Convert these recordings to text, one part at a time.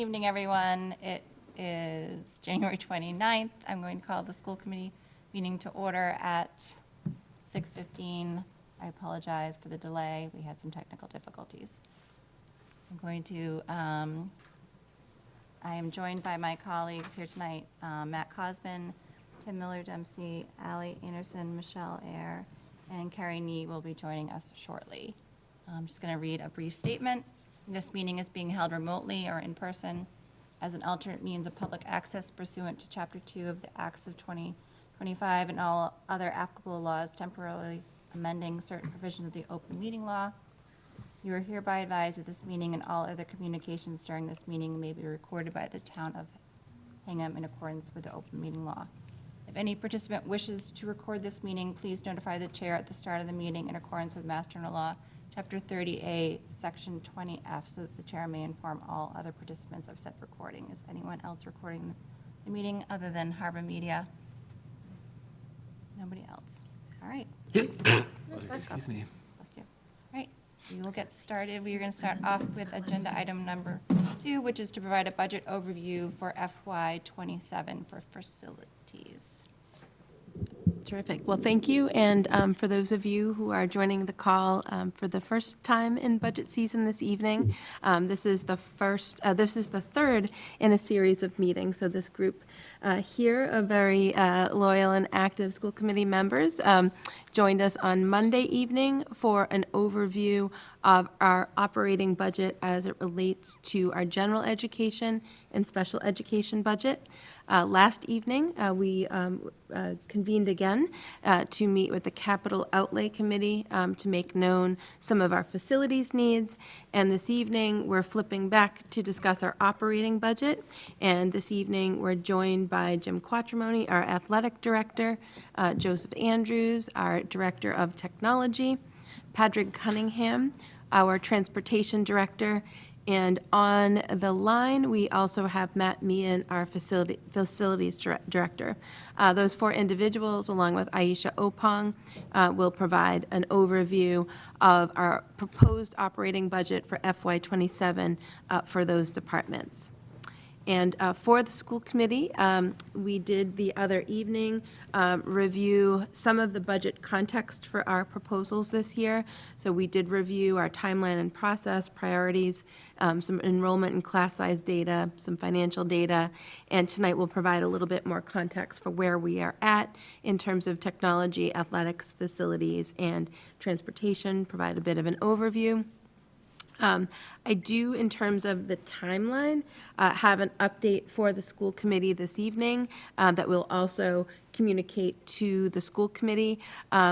evening, everyone. It is January 29th. I'm going to call the school committee meeting to order at 6:15. I apologize for the delay. We had some technical difficulties. I am joined by my colleagues here tonight, Matt Cosman, Tim Miller-Dempsey, Allie Anderson, Michelle Ayer, and Carrie Nee will be joining us shortly. I'm just going to read a brief statement. This meeting is being held remotely or in person as an alternate means of public access pursuant to Chapter 2 of the Acts of 2025 and all other applicable laws temporarily amending certain provisions of the open meeting law. You are hereby advised that this meeting and all other communications during this meeting may be recorded by the town of Hingham in accordance with the open meeting law. If any participant wishes to record this meeting, please notify the chair at the start of the meeting in accordance with Mass General Law, Chapter 30A, Section 20F, so that the chair may inform all other participants of said recording. Is anyone else recording the meeting other than Harbor Media? Nobody else. All right. Excuse me. Bless you. All right. We will get started. We are going to start off with agenda item number 2, which is to provide a budget overview for FY27 for facilities. Terrific. Well, thank you. And for those of you who are joining the call for the first time in budget season this evening, this is the third in a series of meetings. So this group here of very loyal and active school committee members joined us on Monday evening for an overview of our operating budget as it relates to our general education and special education budget. Last evening, we convened again to meet with the Capital Outlay Committee to make known some of our facilities needs. And this evening, we're flipping back to discuss our operating budget. And this evening, we're joined by Jim Quattromoni, our athletic director, Joseph Andrews, our director of technology, Patrick Cunningham, our transportation director, and on the line, we also have Matt Meehan, our facilities director. Those four individuals, along with Aisha Opong, will provide an overview of our proposed operating budget for FY27 for those departments. And for the school committee, we did the other evening review some of the budget context for our proposals this year. So we did review our timeline and process, priorities, some enrollment and class size data, some financial data, and tonight we'll provide a little bit more context for where we are at in terms of technology, athletics, facilities, and transportation, provide a bit of an overview. I do, in terms of the timeline, have an update for the school committee this evening that we'll also communicate to the school committee.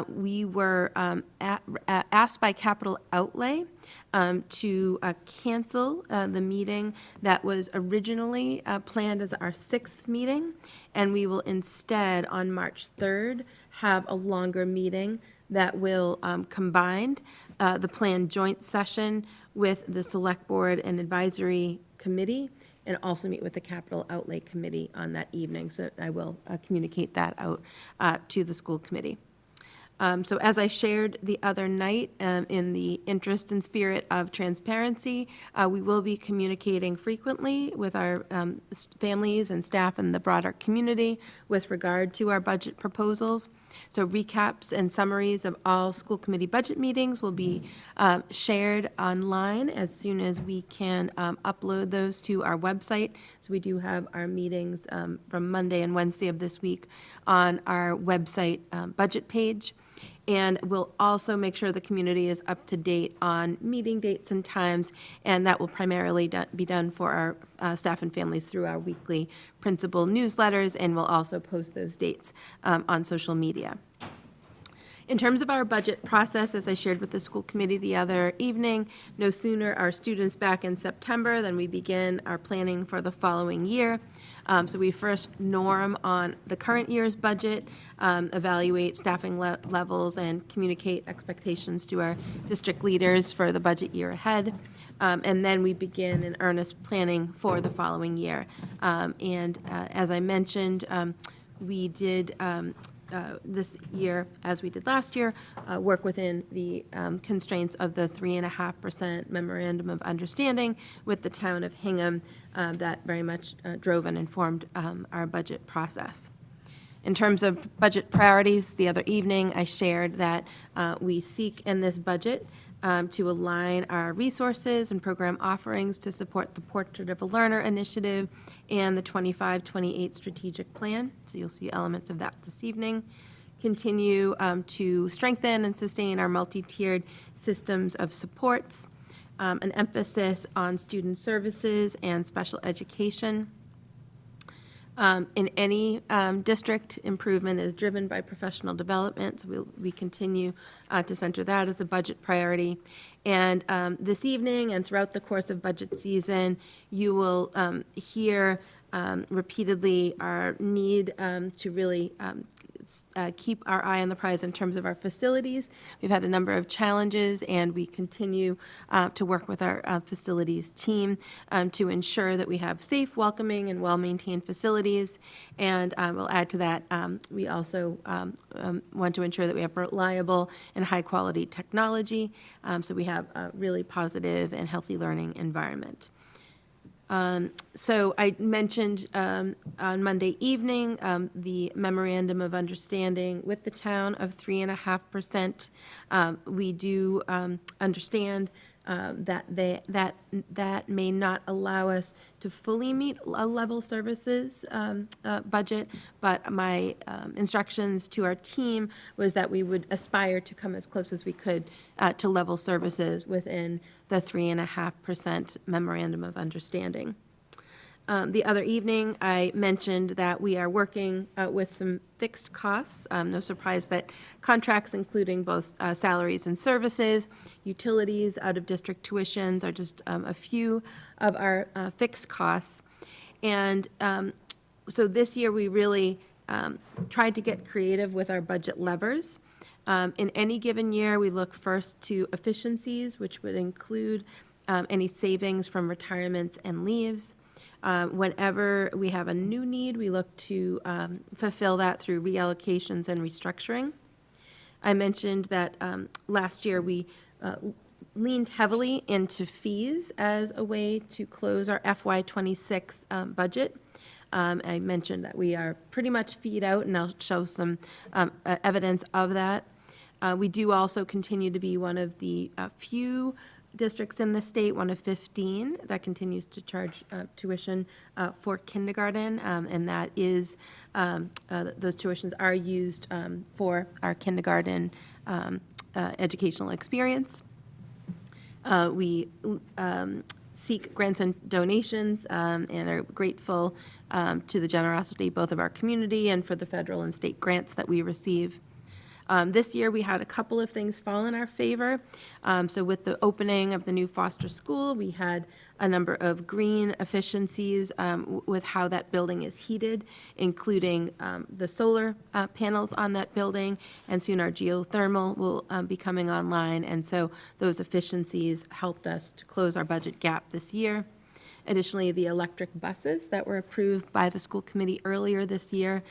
We were asked by Capital Outlay to cancel the meeting that was originally planned as our 6th meeting, and we will instead, on March 3rd, have a longer meeting that will combine the planned joint session with the Select Board and Advisory Committee, and also meet with the Capital Outlay Committee on that evening. So I will communicate that out to the school committee. So as I shared the other night, in the interest and spirit of transparency, we will be communicating frequently with our families and staff and the broader community with regard to our budget proposals. So recaps and summaries of all school committee budget meetings will be shared online as soon as we can upload those to our website. So we do have our meetings from Monday and Wednesday of this week on our website budget page. And we'll also make sure the community is up to date on meeting dates and times, and that will primarily be done for our staff and families through our weekly principal newsletters, and we'll also post those dates on social media. In terms of our budget process, as I shared with the school committee the other evening, no sooner are students back in September than we begin our planning for the following year. So we first norm on the current year's budget, evaluate staffing levels, and communicate expectations to our district leaders for the budget year ahead. And then we begin in earnest planning for the following year. As I mentioned, we did this year, as we did last year, work within the constraints of the 3.5% memorandum of understanding with the town of Hingham that very much drove and informed our budget process. In terms of budget priorities, the other evening, I shared that we seek in this budget to align our resources and program offerings to support the Portrait of a Learner initiative and the 25-28 strategic plan. So you'll see elements of that this evening. Continue to strengthen and sustain our multi-tiered systems of supports, an emphasis on student services and special education. In any district, improvement is driven by professional development, so we continue to center that as a budget priority. And this evening and throughout the course of budget season, you will hear repeatedly our need to really keep our eye on the prize in terms of our facilities. We've had a number of challenges, and we continue to work with our facilities team to ensure that we have safe, welcoming, and well-maintained facilities. And we'll add to that, we also want to ensure that we have reliable and high-quality technology, so we have a really positive and healthy learning environment. So I mentioned on Monday evening the memorandum of understanding with the town of 3.5%. We do understand that may not allow us to fully meet a level services budget, but my instructions to our team was that we would aspire to come as close as we could to level services within the 3.5% memorandum of understanding. The other evening, I mentioned that we are working with some fixed costs. No surprise that contracts, including both salaries and services, utilities, out-of-district tuitions are just a few of our fixed costs. And so this year, we really tried to get creative with our budget levers. In any given year, we look first to efficiencies, which would include any savings from retirements and leaves. Whenever we have a new need, we look to fulfill that through reallocations and restructuring. I mentioned that last year we leaned heavily into fees as a way to close our FY26 budget. I mentioned that we are pretty much feed out, and I'll show some evidence of that. We do also continue to be one of the few districts in the state, one of 15, that continues to charge tuition for kindergarten, and that is, those tuitions are used for our kindergarten educational experience. We seek grants and donations and are grateful to the generosity both of our community and for the federal and state grants that we receive. This year, we had a couple of things fall in our favor. So with the opening of the new Foster School, we had a number of green efficiencies with how that building is heated, including the solar panels on that building, and soon our geothermal will be coming online. And so those efficiencies helped us to close our budget gap this year. Additionally, the electric buses that were approved by the school committee earlier this year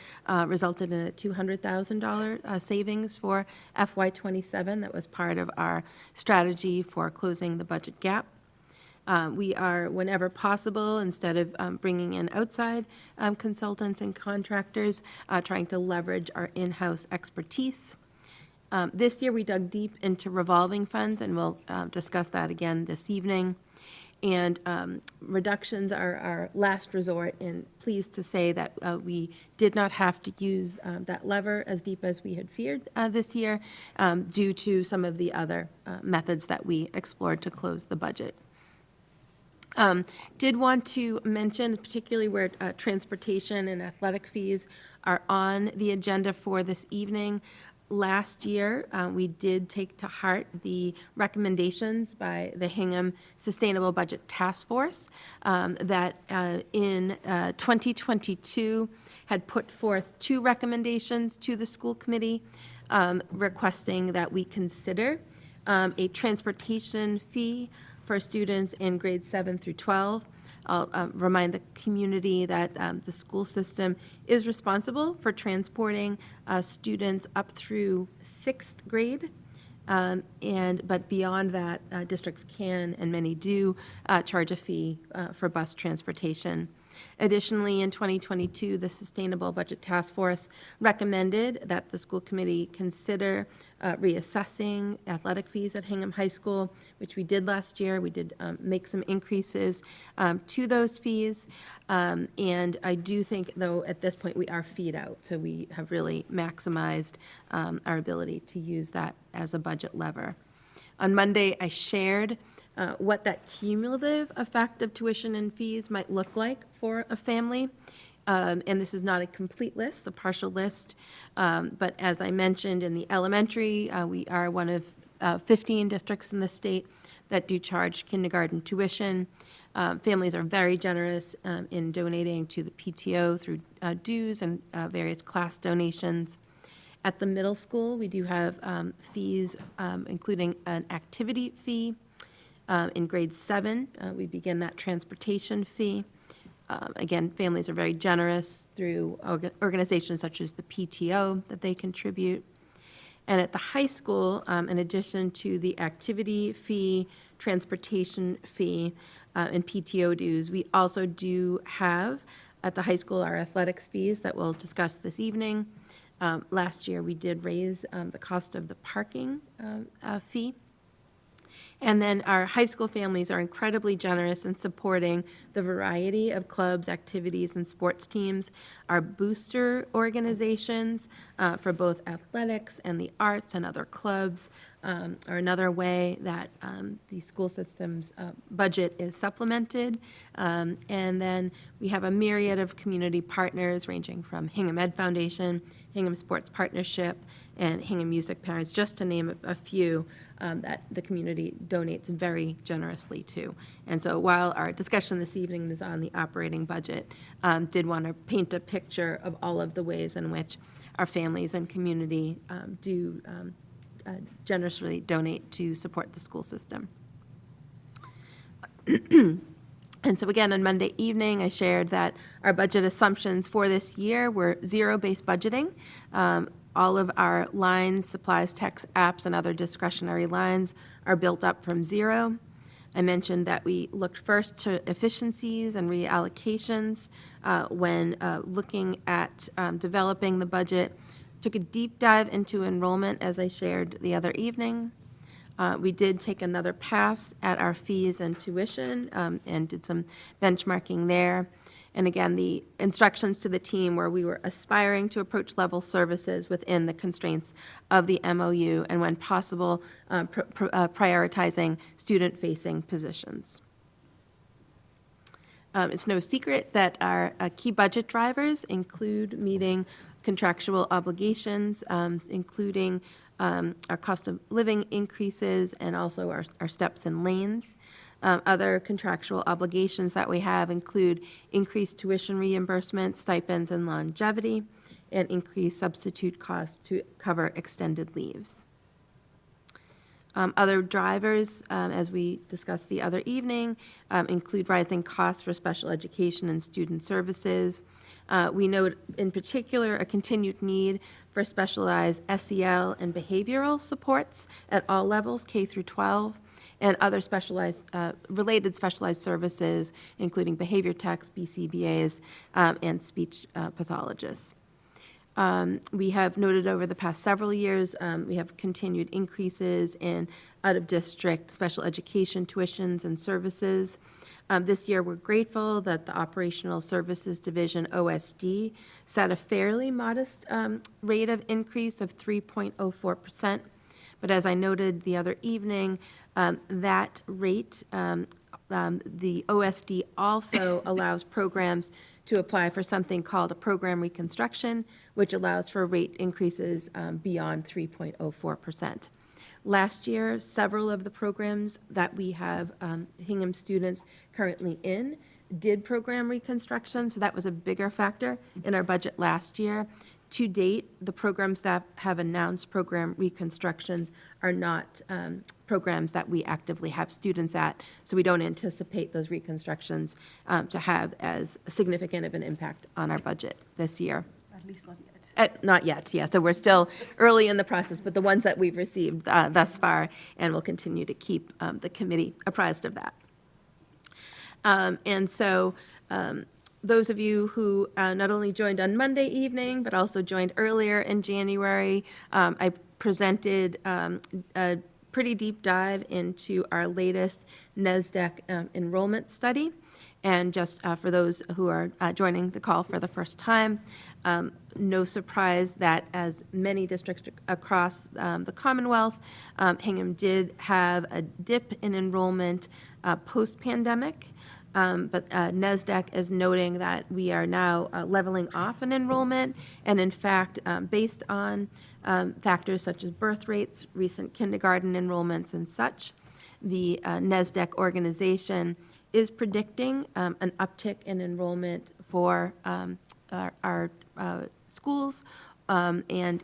resulted in a $200,000 savings for FY27. That was part of our strategy for closing the budget gap. We are, whenever possible, instead of bringing in outside consultants and contractors, trying to leverage our in-house expertise. This year, we dug deep into revolving funds, and we'll discuss that again this evening. And reductions are our last resort, and pleased to say that we did not have to use that lever as deep as we had feared this year due to some of the other methods that we explored to close the budget. Did want to mention, particularly where transportation and athletic fees are on the agenda for this evening. Last year, we did take to heart the recommendations by the Hingham Sustainable Budget Task Force that in 2022 had put forth 2 recommendations to the school committee requesting that we consider a transportation fee for students in grades 7 through 12. I'll remind the community that the school system is responsible for transporting students up through 6th grade. But beyond that, districts can, and many do, charge a fee for bus transportation. Additionally, in 2022, the Sustainable Budget Task Force recommended that the school committee consider reassessing athletic fees at Hingham High School, which we did last year. We did make some increases to those fees. And I do think, though, at this point, we are feed out. So we have really maximized our ability to use that as a budget lever. On Monday, I shared what that cumulative effect of tuition and fees might look like for a family. And this is not a complete list, a partial list. But as I mentioned in the elementary, we are one of 15 districts in the state that do charge kindergarten tuition. Families are very generous in donating to the PTO through dues and various class donations. At the middle school, we do have fees, including an activity fee. In grade 7, we begin that transportation fee. Again, families are very generous through organizations such as the PTO that they contribute. And at the high school, in addition to the activity fee, transportation fee, and PTO dues, we also do have at the high school our athletics fees that we'll discuss this evening. Last year, we did raise the cost of the parking fee. And then our high school families are incredibly generous in supporting the variety of clubs, activities, and sports teams. Our booster organizations for both athletics and the arts and other clubs are another way that the school system's budget is supplemented. And then we have a myriad of community partners ranging from Hingham Ed Foundation, Hingham Sports Partnership, and Hingham Music Parents, just to name a few that the community donates very generously to. And so while our discussion this evening is on the operating budget, did want to paint a picture of all of the ways in which our families and community do generously donate to support the school system. And so again, on Monday evening, I shared that our budget assumptions for this year were zero-based budgeting. All of our lines, supplies, techs, apps, and other discretionary lines are built up from zero. I mentioned that we looked first to efficiencies and reallocations when looking at developing the budget. Took a deep dive into enrollment, as I shared the other evening. We did take another pass at our fees and tuition and did some benchmarking there. And again, the instructions to the team where we were aspiring to approach level services within the constraints of the MOU and when possible, prioritizing student-facing positions. It's no secret that our key budget drivers include meeting contractual obligations, including our cost of living increases and also our steps and lanes. Other contractual obligations that we have include increased tuition reimbursement, stipends, and longevity, and increased substitute costs to cover extended leaves. Other drivers, as we discussed the other evening, include rising costs for special education and student services. We note in particular a continued need for specialized SEL and behavioral supports at all levels, K through 12, and other specialized, related specialized services, including behavior techs, BCBAs, and speech pathologists. We have noted over the past several years, we have continued increases in out-of-district special education tuitions and services. This year, we're grateful that the Operational Services Division, OSD, set a fairly modest rate of increase of 3.04%. But as I noted the other evening, that rate, the OSD also allows programs to apply for something called a program reconstruction, which allows for rate increases beyond 3.04%. Last year, several of the programs that we have Hingham students currently in did program reconstruction, so that was a bigger factor in our budget last year To date, the programs that have announced program reconstructions are not programs that we actively have students at, so we don't anticipate those reconstructions to have as significant of an impact on our budget this year. At least not yet. Not yet, yeah. So we're still early in the process, but the ones that we've received thus far, and we'll continue to keep the committee apprised of that. And so those of you who not only joined on Monday evening, but also joined earlier in January, I presented a pretty deep dive into our latest NESDEC enrollment study. And just for those who are joining the call for the first time, no surprise that as many districts across the Commonwealth, Hingham did have a dip in enrollment post-pandemic. But NESDEC is noting that we are now leveling off in enrollment. And in fact, based on factors such as birth rates, recent kindergarten enrollments and such, the NESDEC organization is predicting an uptick in enrollment for our schools. And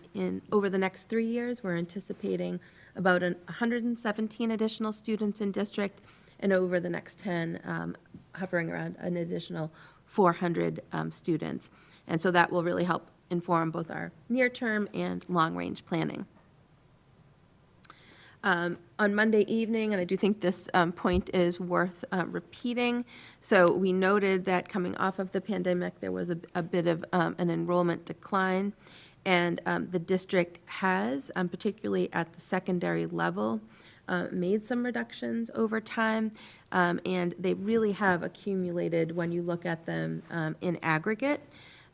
over the next 3 years, we're anticipating about 117 additional students in district, and over the next 10, hovering around an additional 400 students. And so that will really help inform both our near-term and long-range planning. On Monday evening, and I do think this point is worth repeating, so we noted that coming off of the pandemic, there was a bit of an enrollment decline, and the district has, particularly at the secondary level, made some reductions over time, and they really have accumulated when you look at them in aggregate.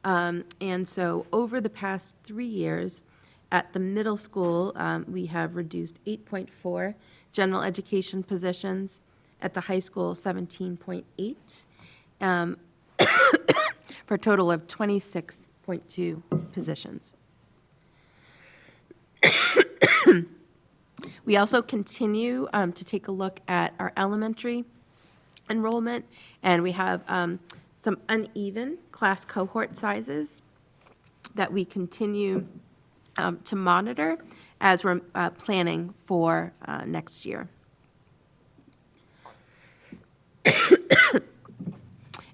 And so over the past 3 years, at the middle school, we have reduced 8.4 general education positions. At the high school, 17.8, for a total of 26.2 positions. We also continue to take a look at our elementary enrollment, and we have some uneven class cohort sizes that we continue to monitor as we're planning for next year.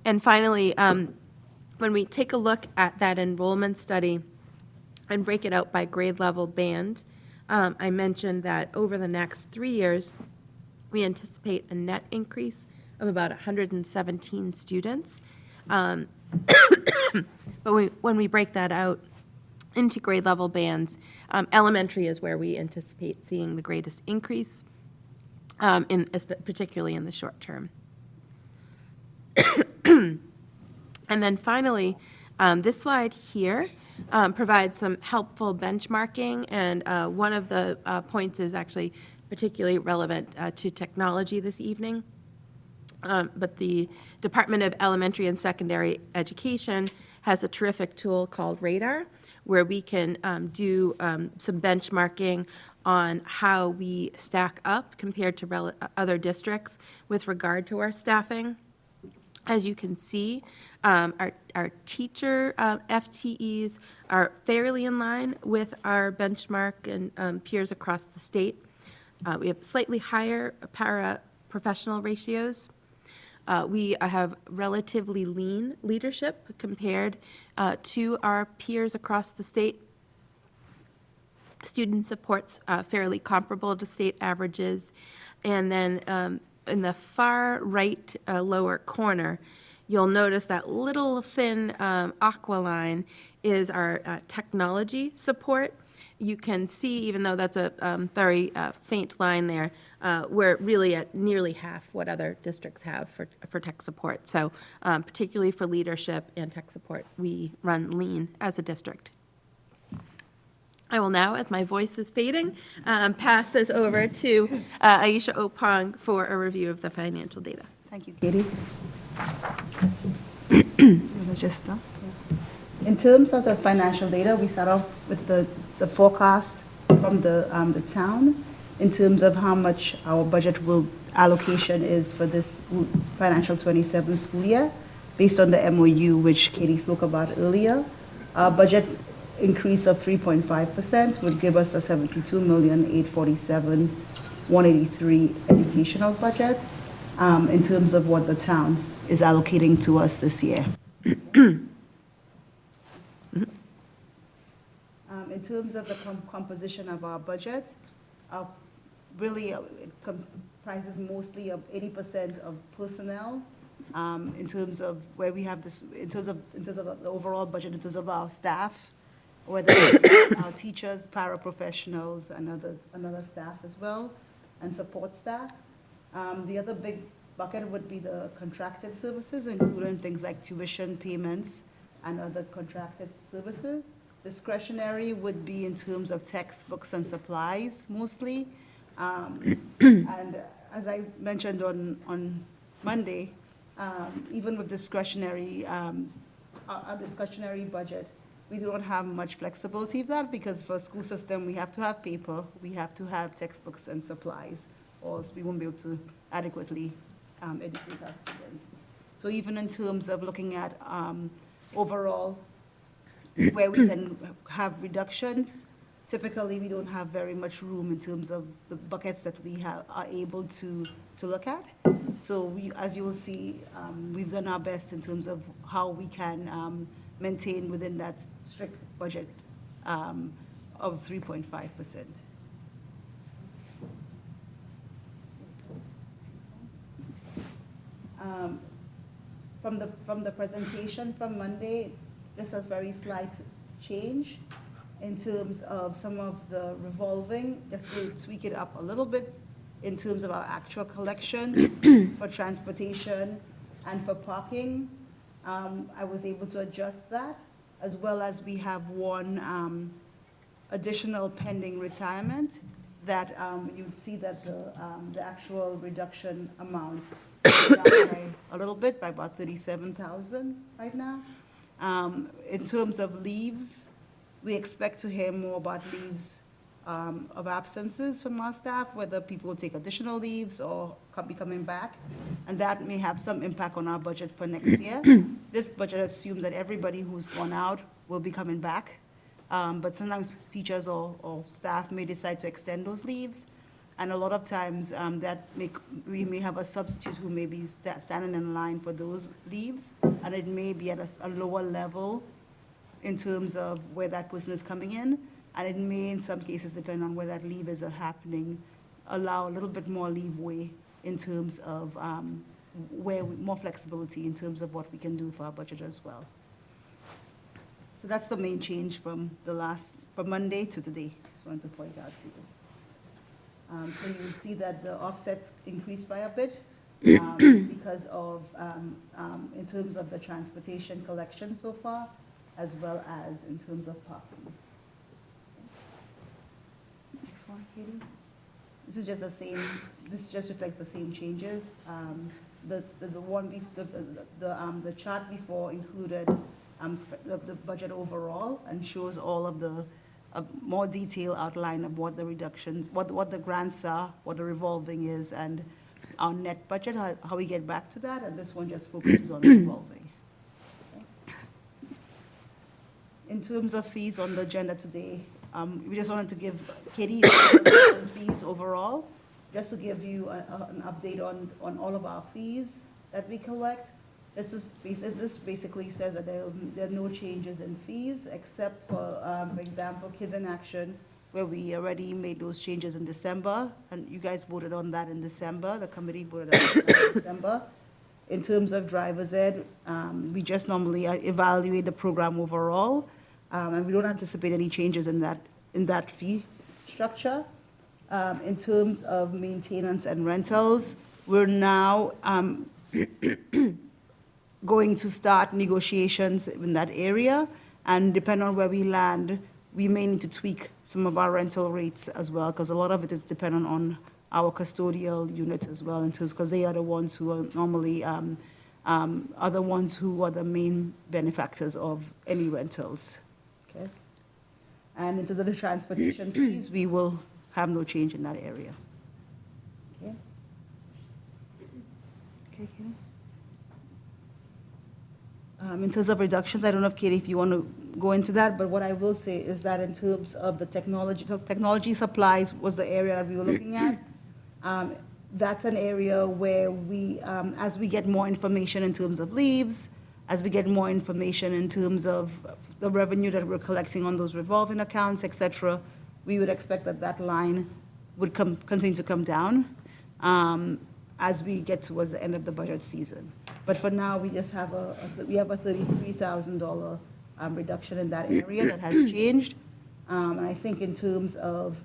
And finally, when we take a look at that enrollment study and break it out by grade level band, I mentioned that over the next 3 years, we anticipate a net increase of about 117 students. But when we break that out into grade level bands, elementary is where we anticipate seeing the greatest increase, particularly in the short term. And then finally, this slide here provides some helpful benchmarking, and one of the points is actually particularly relevant to technology this evening. But the Department of Elementary and Secondary Education has a terrific tool called Radar, where we can do some benchmarking on how we stack up compared to other districts with regard to our staffing. As you can see, our teacher FTEs are fairly in line with our benchmark and peers across the state. We have slightly higher para-professional ratios. We have relatively lean leadership compared to our peers across the state. Student support's fairly comparable to state averages. And then in the far right lower corner, you'll notice that little thin aqua line is our technology support. You can see, even though that's a very faint line there, we're really at nearly half what other districts have for tech support. So particularly for leadership and tech support, we run lean as a district. I will now, as my voice is fading, pass this over to Aisha Opong for a review of the financial data. Thank you, Katie. In terms of the financial data, we start off with the forecast from the town in terms of how much our budget allocation is for this financial 27 school year, based on the MOU which Katie spoke about earlier. Our budget increase of 3.5% would give us a 72,847,183 educational budget in terms of what the town is allocating to us this year. In terms of the composition of our budget, really it comprises mostly of 80% of personnel, in terms of where we have this, in terms of the overall budget, in terms of our staff, whether our teachers, paraprofessionals, and another staff as well, and support staff. The other big bucket would be the contracted services, including things like tuition payments and other contracted services. Discretionary would be in terms of textbooks and supplies mostly. And as I mentioned on Monday, even with discretionary, our discretionary budget, we don't have much flexibility of that, because for a school system, we have to have paper, we have to have textbooks and supplies, or else we won't be able to adequately educate our students. So even in terms of looking at overall where we can have reductions, typically we don't have very much room in terms of the buckets that we are able to look at. So as you will see, we've done our best in terms of how we can maintain within that strict budget of 3.5%. From the presentation from Monday, just a very slight change in terms of some of the revolving, just to tweak it up a little bit in terms of our actual collections for transportation and for parking. I was able to adjust that, as well as we have one additional pending retirement that you'd see that the actual reduction amount is down by a little bit, by about 37,000 right now. In terms of leaves, we expect to hear more about leaves of absences from our staff, whether people will take additional leaves or be coming back, and that may have some impact on our budget for next year. This budget assumes that everybody who's gone out will be coming back, but sometimes teachers or staff may decide to extend those leaves, and a lot of times we may have a substitute who may be standing in line for those leaves, and it may be at a lower level in terms of where that person is coming in, and it may, in some cases, depend on where that leave is happening, allow a little bit more leeway in terms of more flexibility in terms of what we can do for our budget as well. So that's the main change from Monday to today. Just wanted to point out to you. So you will see that the offsets increased by a bit because of, in terms of the transportation collection so far, as well as in terms of parking. Next one, Katie. This is just the same. This just reflects the same changes. The chart before included the budget overall and shows all of the more detailed outline of what the reductions, what the grants are, what the revolving is, and our net budget, how we get back to that. And this one just focuses on revolving. Okay. In terms of fees on the agenda today, we just wanted to give Katie fees overall, just to give you an update on all of our fees that we collect. This basically says that there are no changes in fees, except for example, Kids in Action, where we already made those changes in December, and you guys voted on that in December. The committee voted on that in December. In terms of driver's ed, we just normally evaluate the program overall, and we don't anticipate any changes in that fee structure. In terms of maintenance and rentals, we're now going to start negotiations in that area, and depending on where we land, we may need to tweak some of our rental rates as well, because a lot of it is dependent on our custodial unit as well, because they are the ones who are normally are the ones who are the main benefactors of any rentals. Okay. And in terms of the transportation fees, we will have no change in that area. Okay. Okay, Katie. In terms of reductions, I don't know if, Katie, if you want to go into that, but what I will say is that in terms of the technology, so technology supplies was the area that we were looking at. That's an area where we, as we get more information in terms of leaves, as we get more information in terms of the revenue that we're collecting on those revolving accounts, et cetera, we would expect that that line would continue to come down as we get towards the end of the budget season. But for now, we just have we have a $33,000 reduction in that area that has changed. And I think in terms of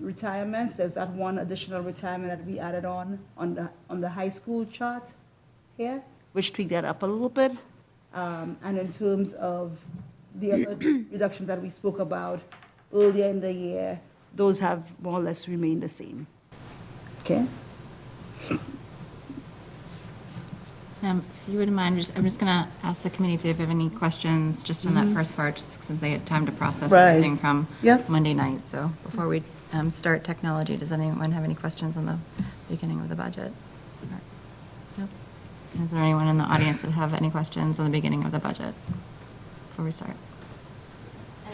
retirements, there's that one additional retirement that we added on the high school chart here, which tweaked that up a little bit. And in terms of the other reductions that we spoke about earlier in the year, those have more or less remained the same. Okay? If you wouldn't mind, I'm just going to ask the committee if they have any questions just on that first part, just since they had time to process Right. everything from Yep. Monday night. So before we start technology, does anyone have any questions on the beginning of the budget? Nope. Is there anyone in the audience that have any questions on the beginning of the budget before we start?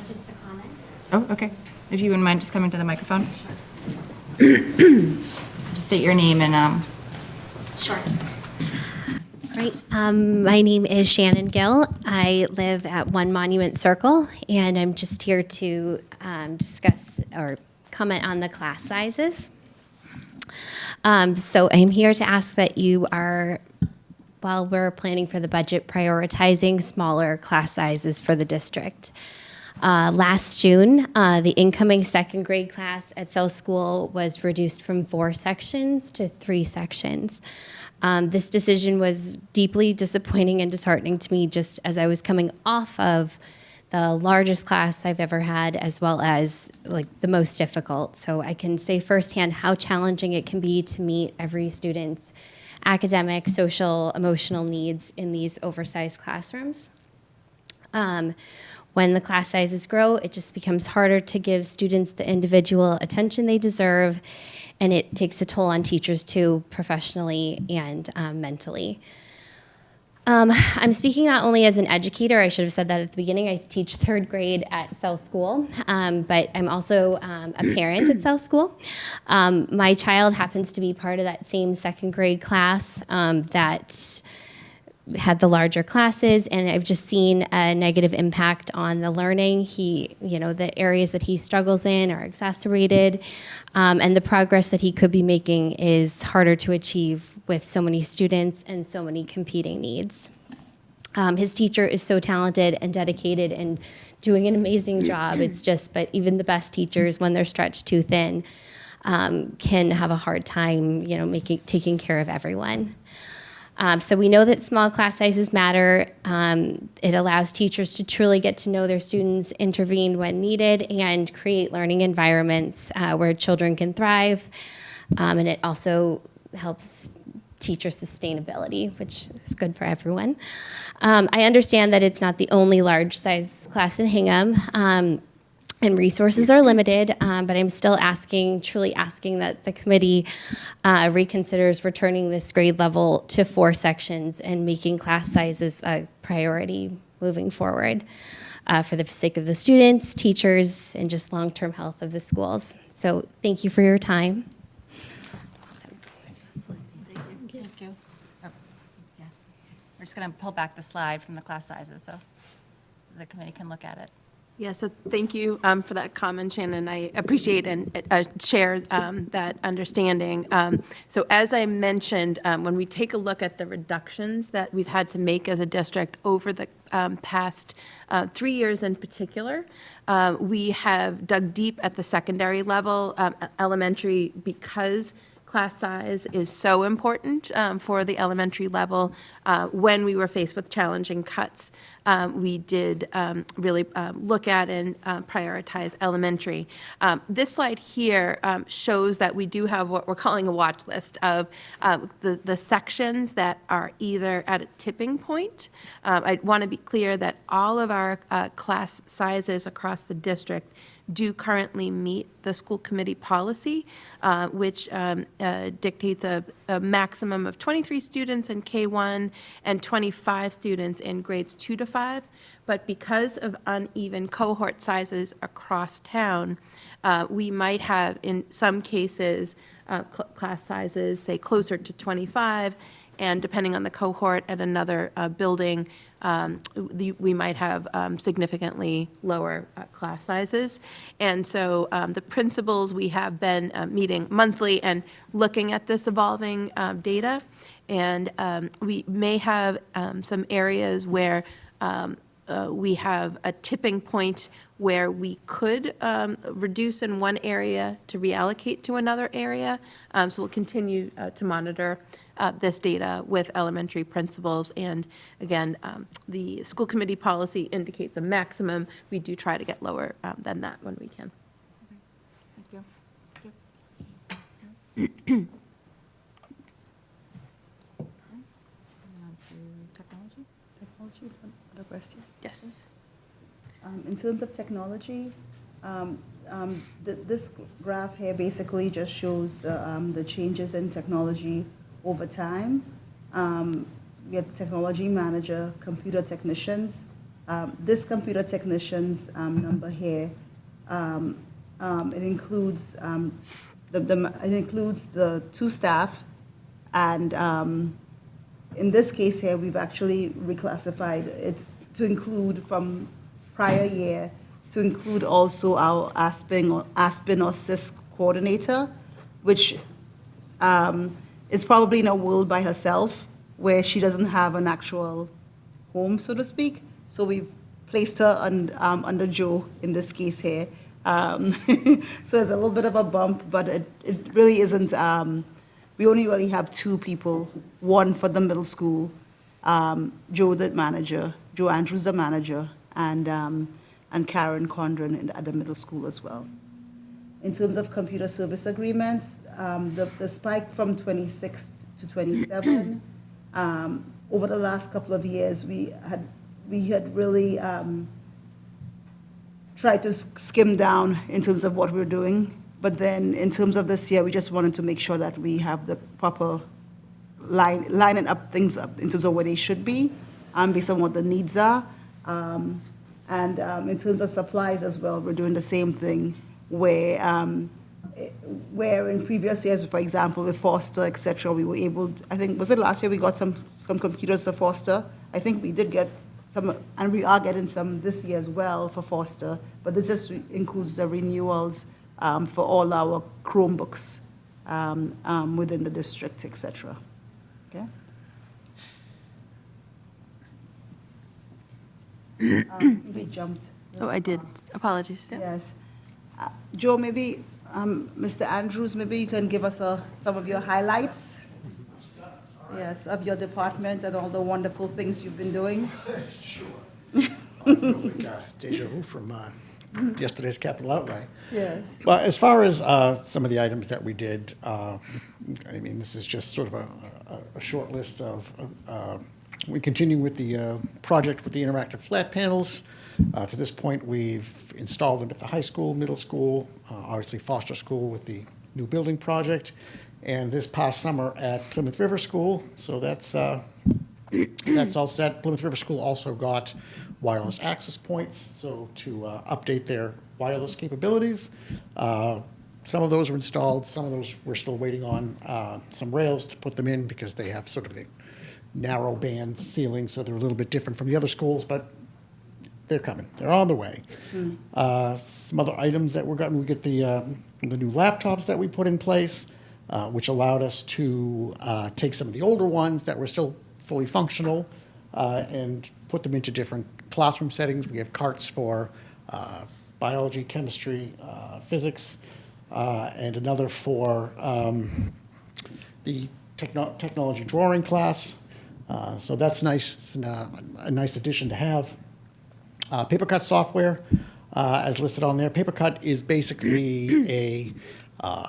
Just a comment. Oh, okay. If you wouldn't mind just coming to the microphone. Just state your name and, Sure. Right. My name is Shannon Gill. I live at 1 Monument Circle, and I'm just here to discuss or comment on the class sizes. So I'm here to ask that you are, while we're planning for the budget, prioritizing smaller class sizes for the district. Last June, the incoming second grade class at South School was reduced from 4 sections to 3 sections. This decision was deeply disappointing and disheartening to me just as I was coming off of the largest class I've ever had, as well as like the most difficult. So I can say firsthand how challenging it can be to meet every student's academic, social, emotional needs in these oversized classrooms. When the class sizes grow, it just becomes harder to give students the individual attention they deserve, and it takes a toll on teachers too, professionally and mentally. I'm speaking not only as an educator, I should have said that at the beginning, I teach 3rd grade at South School, but I'm also a parent at South School. My child happens to be part of that same 2nd grade class that had the larger classes, and I've just seen a negative impact on the learning. The areas that he struggles in are exacerbated, and the progress that he could be making is harder to achieve with so many students and so many competing needs. His teacher is so talented and dedicated and doing an amazing job. But even the best teachers, when they're stretched too thin, can have a hard time, taking care of everyone. So we know that small class sizes matter. It allows teachers to truly get to know their students, intervene when needed, and create learning environments where children can thrive. And it also helps teacher sustainability, which is good for everyone. I understand that it's not the only large size class in Hingham. And resources are limited, but I'm still truly asking that the committee reconsiders returning this grade level to 4 sections and making class sizes a priority moving forward for the sake of the students, teachers, and just long-term health of the schools. So thank you for your time. Thank you. Oh, yeah. We're just going to pull back the slide from the class sizes so the committee can look at it. Yeah, so thank you for that comment, Shannon. I appreciate and share that understanding. So as I mentioned, when we take a look at the reductions that we've had to make as a district over the past 3 years in particular, we have dug deep at the secondary level, elementary, because class size is so important for the elementary level. When we were faced with challenging cuts, we did really look at and prioritize elementary. This slide here shows that we do have what we're calling a watch list of the sections that are either at a tipping point. I want to be clear that all of our class sizes across the district do currently meet the school committee policy, which dictates a maximum of 23 students in K-1 and 25 students in grades 2 to 5. 25, but because of uneven cohort sizes across town, we might have, in some cases, class sizes, say, closer to 25, and depending on the cohort at another building, we might have significantly lower class sizes. And so the principals, we have been meeting monthly and looking at this evolving data. And we may have some areas where we have a tipping point where we could reduce in one area to reallocate to another area. So we'll continue to monitor this data with elementary principals. And again, the school committee policy indicates a maximum. We do try to get lower than that when we can. Thank you. On to technology. Technology, other questions? Yes. In terms of technology, this graph here basically just shows the changes in technology over time. We have technology manager, computer technicians. This computer technicians number here, it includes it includes the 2 staff, and in this case here, we've actually reclassified it to include from prior year, to include also our ASPIN or CISC coordinator, which is probably in a world by herself where she doesn't have an actual home, so to speak. So we've placed her under Joe in this case here. So there's a little bit of a bump, but it really isn't. We only really have 2 people, one for the middle school, Joe the manager, Joe Andrews the manager, and Karen Condren at the middle school as well. In terms of computer service agreements, the spike from 26 to 27, over the last couple of years, we had really tried to skim down in terms of what we're doing. But then in terms of this year, we just wanted to make sure that we have the proper lining up things up in terms of where they should be, based on what the needs are. And in terms of supplies as well, we're doing the same thing where in previous years, for example, with Foster, et cetera, we were able, I think, was it last year we got some computers for Foster? I think we did get some, and we are getting some this year as well for Foster, but this just includes the renewals for all our Chromebooks within the district, et cetera. Okay? We jumped. Oh, I did. Apologies. Yeah. Yes. Joe, maybe, Mr. Andrews, maybe you can give us some of your highlights. Yes, of your department and all the wonderful things you've been doing. Sure. Feels like deja vu from yesterday's capital outlay. Yes. Well, as far as some of the items that we did, I mean, this is just sort of a short list of, we continue with the project with the interactive flat panels. To this point, we've installed them at the high school, middle school, obviously Foster School with the new building project, and this past summer at Plymouth River School. So that's all set. Plymouth River School also got wireless access points, so to update their wireless capabilities. Some of those were installed, some of those we're still waiting on some rails to put them in because they have sort of the narrow band ceiling, so they're a little bit different from the other schools, but they're coming. They're on the way. Some other items that we get the new laptops that we put in place, which allowed us to take some of the older ones that were still fully functional and put them into different classroom settings. We have carts for biology, chemistry, physics, and another for the technology drawing class. So that's nice. It's a nice addition to have. PaperCut software, as listed on there. PaperCut is basically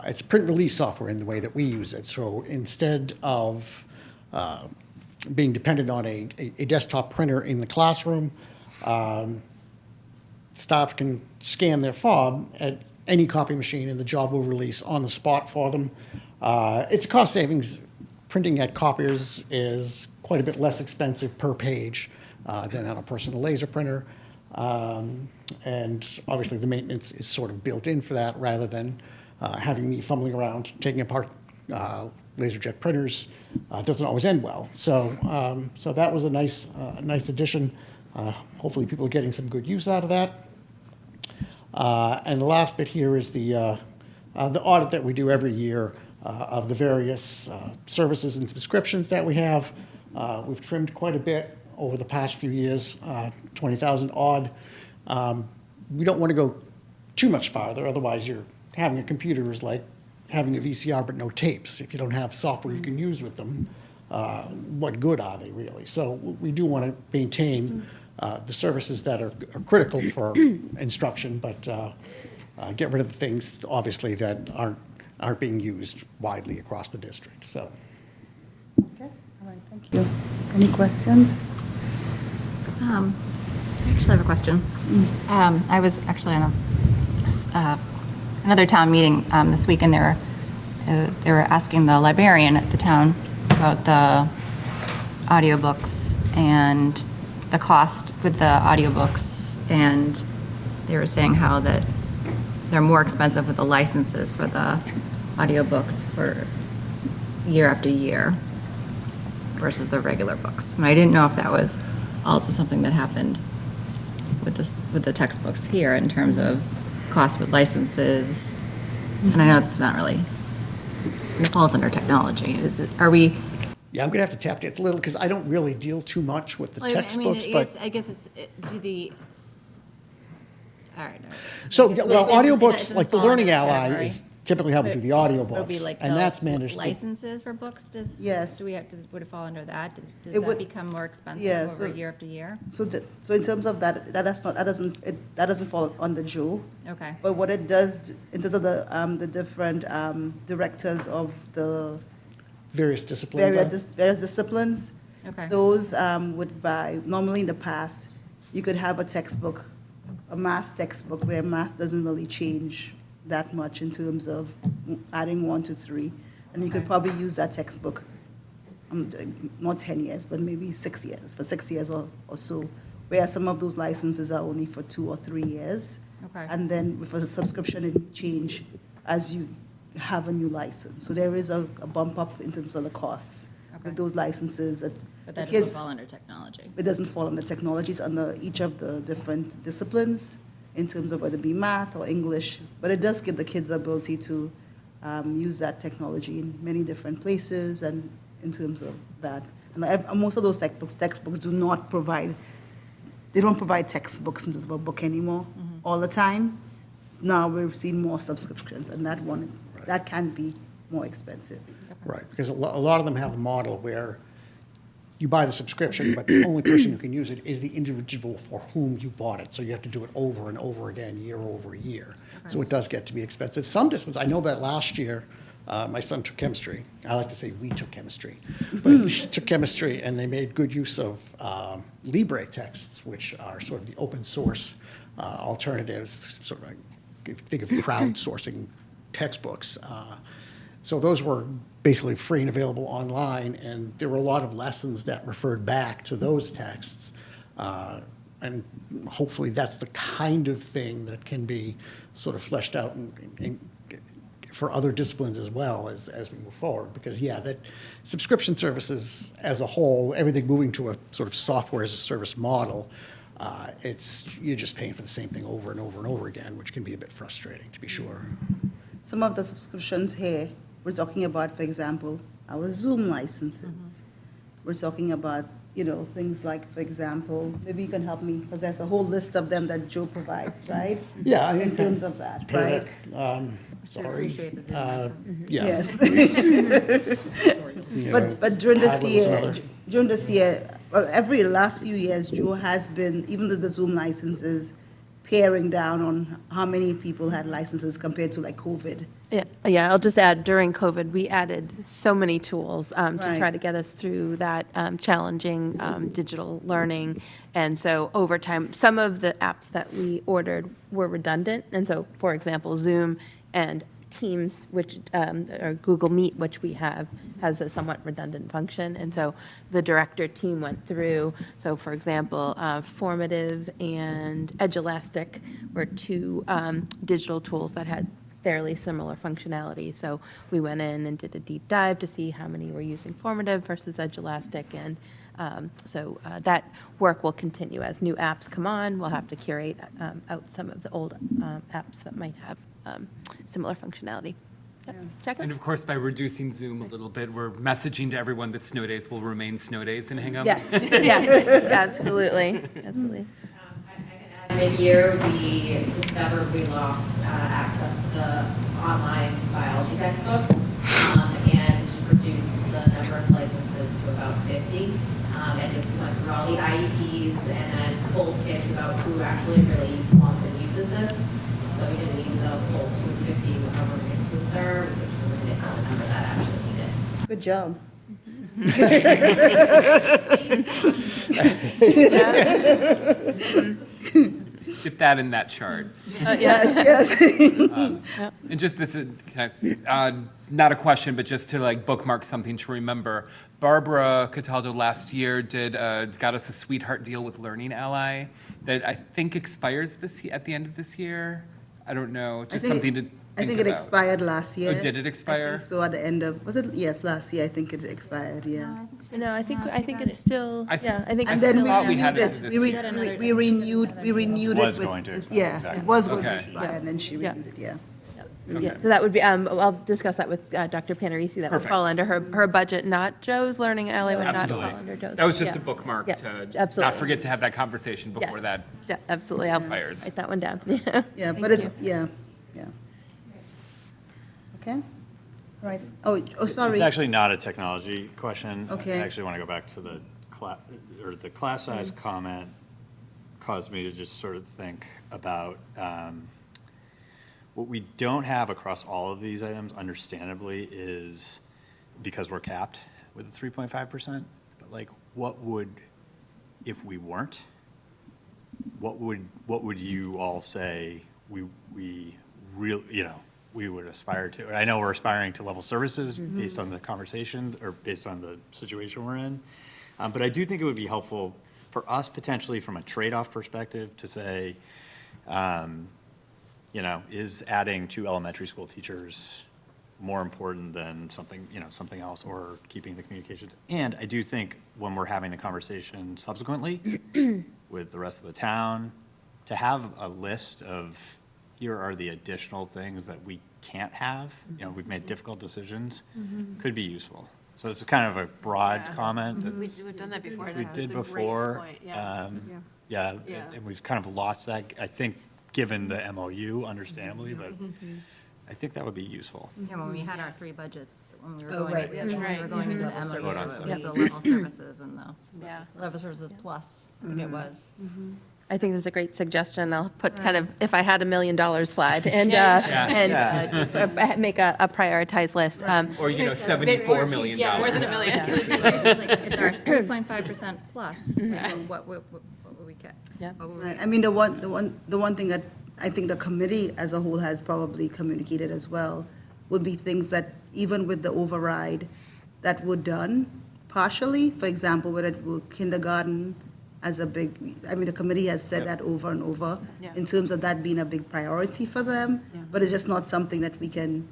it's print release software in the way that we use it. So instead of being dependent on a desktop printer in the classroom, staff can scan their fob at any copy machine and the job will release on the spot for them. It's a cost savings. Printing at copiers is quite a bit less expensive per page than on a personal laser printer. And obviously, the maintenance is sort of built in for that, rather than having me fumbling around, taking apart LaserJet printers. Doesn't always end well. So, so that was a nice addition. Hopefully, people are getting some good use out of that. And the last bit here is the audit that we do every year of the various services and subscriptions that we have. We've trimmed quite a bit over the past few years, 20,000 odd. We don't want to go too much farther, otherwise you're having a computer is like having a VCR but no tapes. If you don't have software you can use with them, what good are they really? So we do want to maintain the services that are critical for instruction, but get rid of the things, obviously, that aren't being used widely across the district. So, Okay, all right, thank you. Any questions? I actually have a question. I was actually on another town meeting this week, and they were asking the librarian at the town about the audiobooks and the cost with the audiobooks, and they were saying how that they're more expensive with the licenses for the audiobooks for year after year versus the regular books. And I didn't know if that was also something that happened with the textbooks here in terms of cost with licenses. And I know it's not really, it falls under technology. Are we? yeah, I'm going to have to tap it a little because I don't really deal too much with the textbooks, but I guess it's, do the, all right. so I yeah, guess well, it doesn't audiobooks like the fall under Learning Ally category. is typically how we do the Would it be audiobooks, like and the that's managed to. licenses for books? Yes. Would it fall under that? Does It that would- become more expensive yeah, over so- year after year? So, so in terms of that, that doesn't fall under Joe. Okay. But what it does, in terms of the different directors of the Various disciplines. various disciplines, Okay. those would buy, normally in the past, you could have a textbook, a math textbook, where math doesn't really change that much in terms of adding 1 to 3. And you could Okay. probably use that textbook, not 10 years, but maybe 6 years, for 6 years or so. Whereas some of those licenses are only for 2 or 3 years. Okay. And then for the subscription, it may change as you have a new license. So there is a bump up in terms of the costs Okay. with those licenses. That But the that kids, doesn't fall under technology. it doesn't fall under technologies, under each of the different disciplines in terms of whether it be math or English. But it does give the kids the ability to use that technology in many different places and in terms of that. And most of those textbooks do not provide, they don't provide textbooks in terms of a book anymore all the time. Now we're seeing more subscriptions, and that can be more expensive. Right, because a lot of them have a model where you buy the subscription, but the only person who can use it is the individual for whom you bought it. So you have to do it over and over again, year over year. So it does get to be expensive. Some disciplines, I know that last year, my son took chemistry. I like to say we took chemistry. But he took chemistry, and they made good use of Libre texts, which are sort of the open source alternatives, sort of like, if you think of crowdsourcing textbooks. So those were basically free and available online, and there were a lot of lessons that referred back to those texts. And hopefully that's the kind of thing that can be sort of fleshed out and for other disciplines as well as we move forward. Because, yeah, that subscription services as a whole, everything moving to a sort of software as a service model, you're just paying for the same thing over and over and over again, which can be a bit frustrating, to be sure. Some of the subscriptions here, we're talking about, for example, our Zoom licenses. We're talking about, things like, for example, maybe you can help me, because there's a whole list of them that Joe provides, right? Yeah, In terms of that, right? Sorry. Appreciate the Zoom license. Yeah. Yes. You know, But during this Padlet was year, another. last few years, Joe has been, even with the Zoom licenses, paring down on how many people had licenses compared to like COVID. Yeah, I'll just add, during COVID, we added so many tools to Right. try to get us through that challenging digital learning. And so over time, some of the apps that we ordered were redundant. And so, for example, Zoom and Teams, which, or Google Meet, which we have, has a somewhat redundant function. And so the director team went through, so for example, Formative and Edulastic were two digital tools that had fairly similar functionality. So we went in and did a deep dive to see how many were using Formative versus Edulastic. And so that work will continue. As new apps come on, we'll have to curate out some of the old apps that might have similar functionality. Yep. Jacqueline? And of course, by reducing Zoom a little bit, we're messaging to everyone that snow days will remain snow days in Hingham. Yes, yes, absolutely, absolutely. Mid-year, we discovered we lost access to the online biology textbook and reduced the number of licenses to about 50. And just went through all the IEPs and then polled kids about who actually really wants and uses this. So we didn't need the full 250, however many students there are. We just limited to the number that actually needed. Good job. Get that in that chart. Yes, yes. And just this is not a question, but just to like bookmark something to remember. Barbara Cataldo last year got us a sweetheart deal with Learning Ally that I think expires at the end of this year. I don't know, just something to I think think it about. expired last year. Oh, did it expire? I think so at the end of, was it, yes, last year, I think it expired, yeah. No, I think it's still, I th- yeah, I think I it's And then still. we thought we had renewed it it, this we, year. we renewed it Was with. going to expire, Yeah, exactly. it was going to Okay. expire, and then she Yeah. renewed it, yeah. Yeah, so that would be, I'll discuss that with Dr. Panarisi. That would Perfect. fall under her budget, not Joe's. Learning Ally would not Absolutely. fall under Joe's. That was just Yeah. a bookmark Yeah, to not absolutely. forget to have that conversation before Yes. that. Yeah, absolutely. I'll expires. write that one down. Yeah, Thank but it's, you. yeah, yeah. Okay, all right. Oh, sorry. It's actually not a technology question. Okay. I actually want to go back to the class size comment caused me to just sort of think about what we don't have across all of these items, understandably, is because we're capped with the 3.5%, but like, what would, if we weren't, what would you all say we really, we would aspire to? I know we're aspiring to level services based on the conversation or based on the situation we're in. But I do think it would be helpful for us potentially from a trade-off perspective to say, is adding 2 elementary school teachers more important than something else, or keeping the communications? And I do think when we're having the conversation subsequently with the rest of the town, to have a list of, here are the additional things that we can't have, we've made difficult decisions, could be useful. So it's kind of a broad comment that We've done that before. we did before. Yeah, and we've kind of lost that, I think, given the MOU, understandably, but I think that would be useful. Yeah, when we had our 3 budgets, when we were Oh, going, right. when we were going into the Vote on MOU, so it was services. the level services and the Yeah. level services plus, I think it was. I think that's a great suggestion. I'll put kind of, if I had $1 million slide and, make a prioritized list. Or, $74 million. Yeah, more than $1 million. It's our 3.5% plus, what would we get? Yeah. What would we Right. get? I mean, the one thing that I think the committee as a whole has probably communicated as well would be things that, even with the override, that were done partially. For example, with kindergarten as a big, the committee has said that over and over Yeah. in terms of that being a big priority for them. But it's just not something that we can,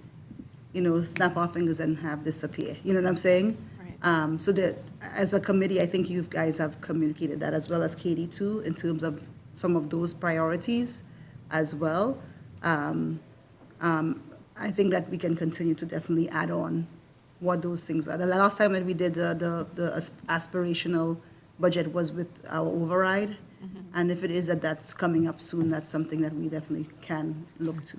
snap our fingers and have disappear. You know what I'm saying? Right. So that, as a committee, I think you guys have communicated that, as well as Katie too, in terms of some of those priorities as well. I think that we can continue to definitely add on what those things are. The last time when we did the aspirational budget was with our override. And if it is that's coming up soon, that's something that we definitely can look to.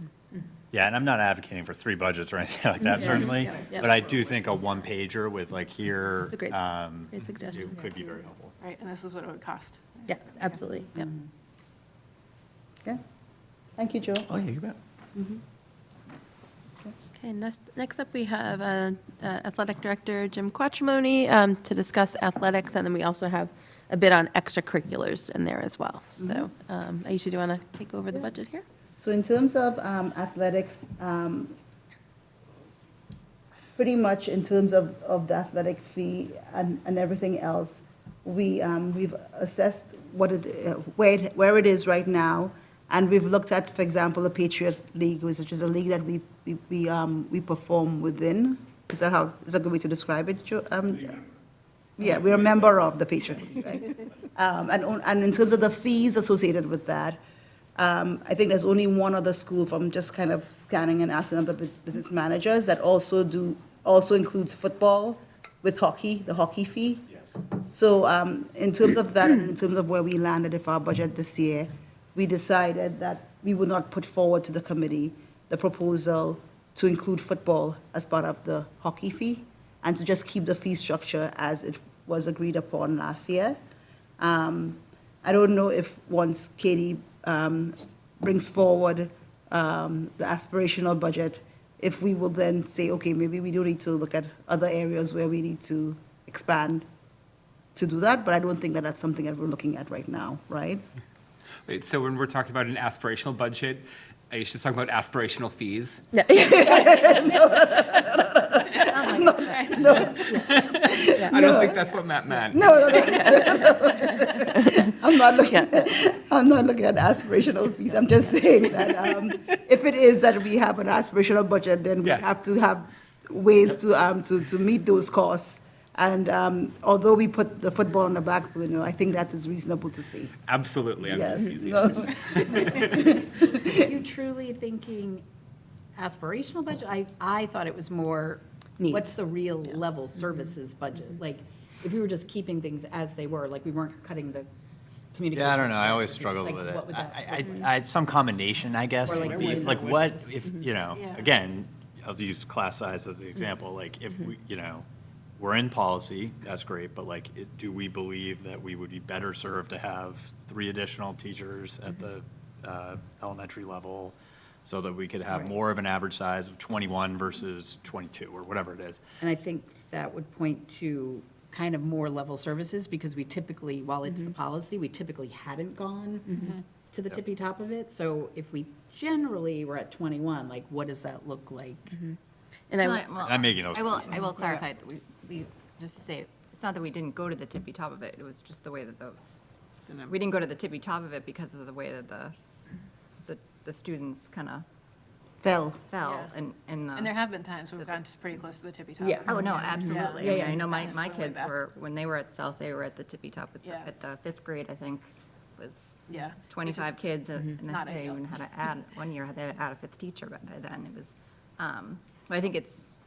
Yeah, and I'm not advocating for 3 budgets or anything like that, certainly, Yeah. but I do think a one-pager with like here. It's a great suggestion. it could be very helpful. Right, and this is what it would cost. Yes, absolutely. Yep. Okay? Thank you, Joe. Oh, yeah, you bet. Okay, next up, we have Athletic Director Jim Quattromoni to discuss athletics, and then we also have a bit on extracurriculars in there as well. So, Aisha, do you want to take over the budget here? So in terms of athletics, pretty much in terms of the athletic fee and everything else, we've assessed where it is right now, and we've looked at, for example, the Patriot League, which is a league that we perform within. Is that a good way to describe it, Joe? Yeah, we're a member of the Patriot League, right? And in terms of the fees associated with that, I think there's only one other school from just kind of scanning and asking other business managers that also includes football with hockey, the hockey fee. So in terms of that, and in terms of where we landed with our budget this year, we decided that we would not put forward to the committee the proposal to include football as part of the hockey fee, and to just keep the fee structure as it was agreed upon last year. I don't know if once Katie brings forward the aspirational budget, if we will then say, okay, maybe we do need to look at other areas where we need to expand to do that, but I don't think that that's something that we're looking at right now, right? Wait, so when we're talking about an aspirational budget, Aisha's talking about aspirational fees. I don't think that's what Matt meant. I'm not looking at aspirational fees. I'm just saying that if it is that we have an aspirational budget, then we Yes. have to have ways to meet those costs. And although we put the football on the back burner, I think that is reasonable to see. Absolutely, I'm Yes. just teasing. No. Are you truly thinking aspirational budget? I thought it was more, what's the real level services budget? Like, if we were just keeping things as they were, like we weren't cutting the communication. Yeah, I don't know, I always It's struggled like, with it. what would that look I some combination, I guess, Or like would be, what like, is our what, wish list? if, you know, Yeah. again, I'll use class size as the example, like, if we, you know, we're in policy, that's great, but like, do we believe that we would be better served to have 3 additional teachers at the elementary level, so that we could have more of an average size of 21 versus 22, or whatever it is? And I think that would point to kind of more level services, because we typically, while it's the policy, we typically hadn't gone to the tippy top of it. So if we generally were at 21, like, what does that look like? And I, Well, I'm making those I will clarify, that we, just to say, it's not that we didn't go to the tippy top of it, it was just the way that we didn't go to the tippy top of it because of the way that the students kind of Fell. fell Yeah. in the. And there have been times where we've gone pretty close to the tippy top. Yeah. Oh, no, absolutely. Yeah, I mean, yeah. I know my Going way kids back. were, when they were at South, they were at the tippy top. Yeah. At the 5th grade, I think, was Yeah. 25 kids, and not they ideal. even had to add, one year, they had to add a 5th teacher by then. It was, but I think it's.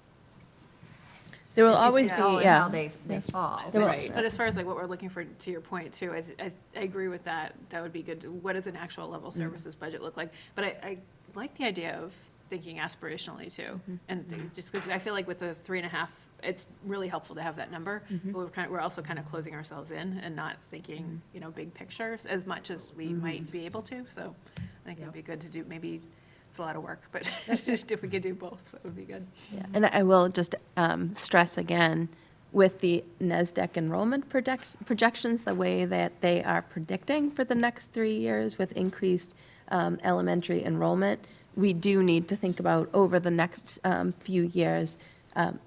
there will it's always all be, in how yeah. they fall. Right. But as far as like what we're looking for, to your point too, I agree with that. That would be good. What does an actual level services budget look like? But I like the idea of thinking aspirationally too. And just because I feel like with the 3.5, it's really helpful to have that number. But we're also kind of closing ourselves in and not thinking, you know, big pictures as much as we might be able to. So I think it'd be good to do, maybe it's a lot of work, but if we could do both, that would be good. Yeah, and I will just stress again, with the NESDEC enrollment projections, the way that they are predicting for the next 3 years with increased elementary enrollment, we do need to think about over the next few years.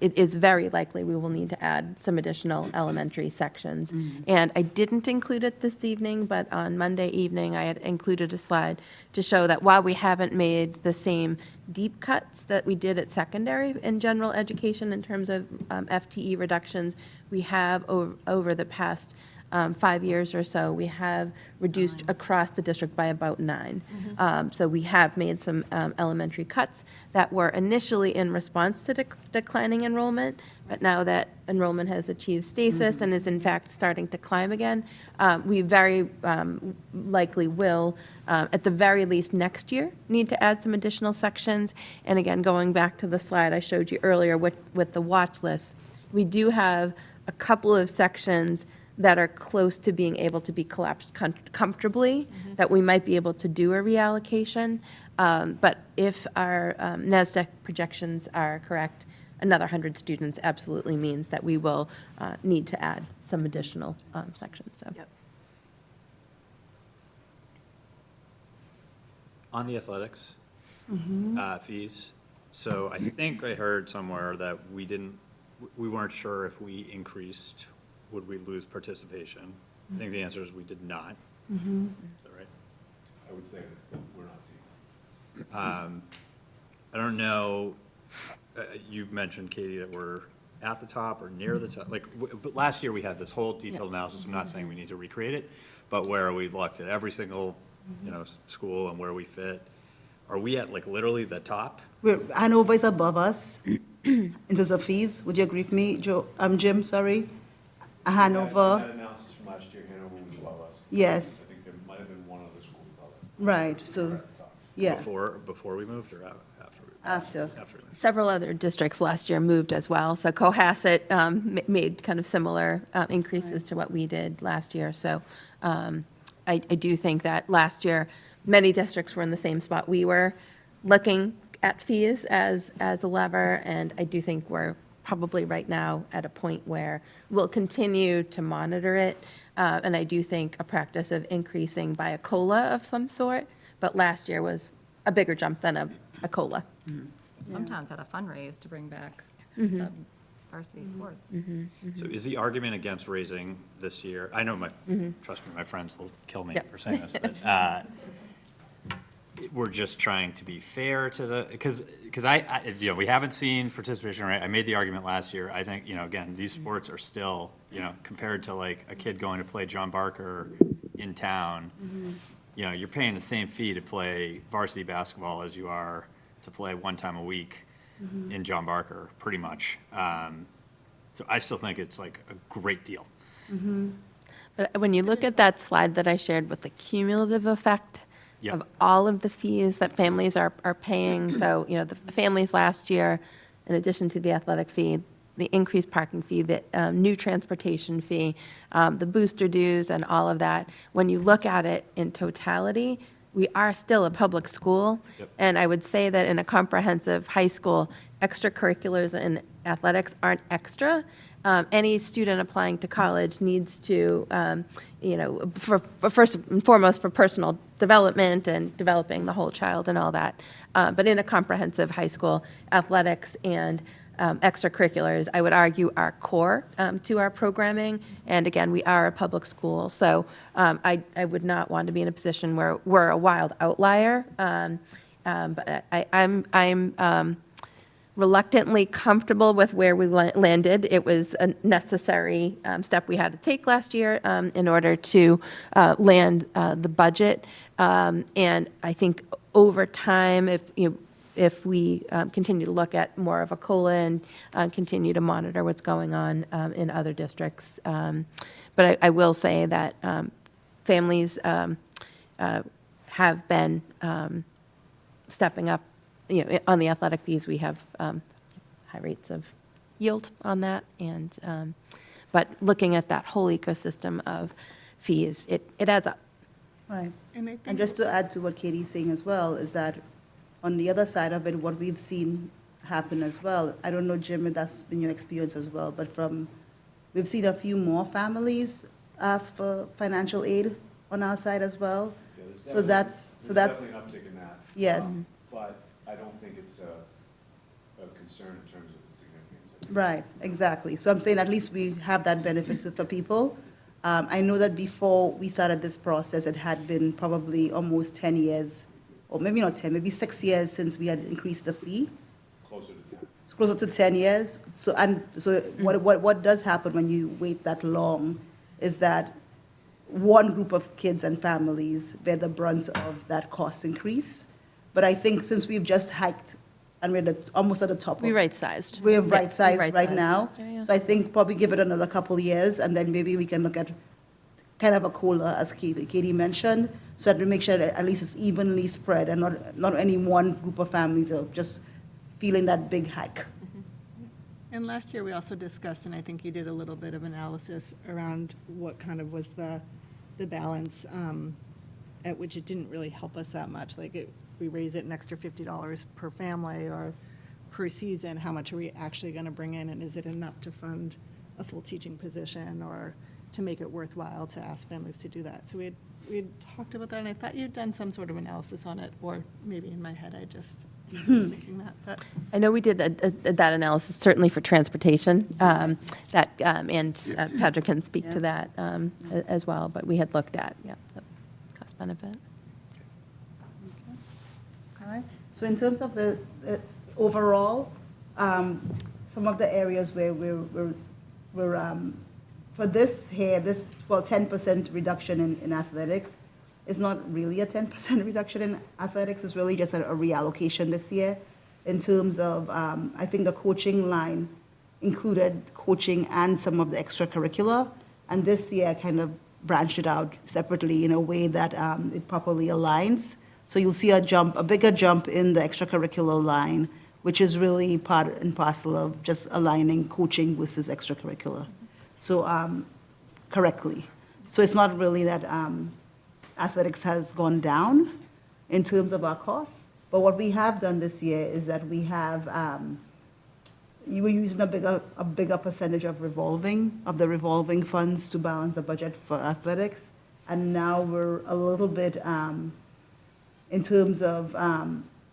It is very likely we will need to add some additional elementary sections. And I didn't include it this evening, but on Monday evening, I had included a slide to show that while we haven't made the same deep cuts that we did at secondary in general education in terms of FTE reductions, we have over the past 5 years or so, we have reduced across the district by about 9. So we have made some elementary cuts that were initially in response to declining enrollment, but now that enrollment has achieved stasis and is in fact starting to climb again, we very likely will, at the very least next year, need to add some additional sections. And again, going back to the slide I showed you earlier with the watch list, we do have a couple of sections that are close to being able to be collapsed comfortably, that we might be able to do a reallocation. But if our NASDAQ projections are correct, another 100 students absolutely means that we will need to add some additional sections, so. Yep. On the athletics fees, So I think I heard somewhere that we weren't sure if we increased, would we lose participation? I think the answer is we did not. Is that right? I would say that we're not seeing. I don't know, you mentioned, Katie, that we're at the top or near the top. Like, but last year we had this whole detailed analysis. I'm not saying we need to recreate it, but where we looked at every single, school and where we fit. Are we at like literally the top? Hanover is above us in terms of fees. Would you agree with me, Jim, sorry? Hanover, That analysis from last year, Hanover was above us. yes, I think there might have been one other school above us. right, so, We're at the top. yeah, Before we moved or after? after. After. we moved. Several other districts last year moved as well. So Cohasset made kind of similar increases to what we did last year. So I do think that last year, many districts were in the same spot we were, looking at fees as a lever. And I do think we're probably right now at a point where we'll continue to monitor it. And I do think a practice of increasing by a COLA of some sort, but last year was a bigger jump than a COLA. Some towns had a fundraise to bring back sub-varsity sports. So is the argument against raising this year, I know trust me, my friends will kill me Yep. for saying this, but we're just trying to be fair to the, because we haven't seen participation rate. I made the argument last year. I think, again, these sports are still, compared to like a kid going to play John Barker in town, you're paying the same fee to play varsity basketball as you are to play one time a week in John Barker, pretty much. So I still think it's like a great deal. But when you look at that slide that I shared with the cumulative effect Yep. of all of the fees that families are paying, so, the families last year, in addition to the athletic fee, the increased parking fee, the new transportation fee, the booster dues and all of that, when you look at it in totality, we are still a public school. Yep. And I would say that in a comprehensive high school, extracurriculars and athletics aren't extra. Any student applying to college needs to, for first and foremost, for personal development and developing the whole child and all that. But in a comprehensive high school, athletics and extracurriculars, I would argue, are core to our programming. And again, we are a public school, so I would not want to be in a position where we're a wild outlier. But I'm reluctantly comfortable with where we landed. It was a necessary step we had to take last year in order to land the budget. And I think over time, if we continue to look at more of a COLA and continue to monitor what's going on in other districts. But I will say that families have been stepping up. On the athletic fees, we have high rates of yield on that. And but looking at that whole ecosystem of fees, it adds up. Right. And just to add to what Katie's saying as well, is that on the other side of it, what we've seen happen as well, I don't know, Jim, if that's been your experience as well, but we've seen a few more families ask for financial aid on our side as well. Yeah, there's So that's, definitely an uptick in that. yes, But I don't think it's a concern in terms of the significance of it. right, exactly. So I'm saying at least we have that benefit for people. I know that before we started this process, it had been probably almost 10 years, or maybe not 10, maybe 6 years since we had increased the fee. Closer to 10. It's closer to 10 years. So what does happen when you wait that long is that one group of kids and families bear the brunt of that cost increase. But I think since we've just hiked and we're almost at the top. We right-sized. We're Yeah, right-sized we right right-sized now. last year, yeah. So I think probably give it another couple years, and then maybe we can look at kind of a COLA, as Katie mentioned, so that we make sure that at least it's evenly spread and not any one group of families are just feeling that big hike. And last year, we also discussed, and I think you did a little bit of analysis around what kind of was the balance at which it didn't really help us that much. Like, we raise it an extra $50 per family or per season, how much are we actually going to bring in? And is it enough to fund a full teaching position or to make it worthwhile to ask families to do that? So we had talked about that, and I thought you'd done some sort of analysis on it, or maybe in my head, I just I was thinking that, but. I know we did that analysis, certainly for transportation, and Patrick can speak to that as well, but we had looked at, the cost benefit. All right. So in terms of the overall, some of the areas where we're for this here, this 10% reduction in athletics is not really a 10% reduction in athletics. It's really just a reallocation this year in terms of, I think the coaching line included coaching and some of the extracurricular. And this year I kind of branched it out separately in a way that it properly aligns. So you'll see a bigger jump in the extracurricular line, which is really part and parcel of just aligning coaching versus extracurricular. So correctly. So it's not really that athletics has gone down in terms of our costs. But what we have done this year is that we have, you were using a bigger percentage of the revolving funds to balance the budget for athletics. And now we're a little bit, in terms of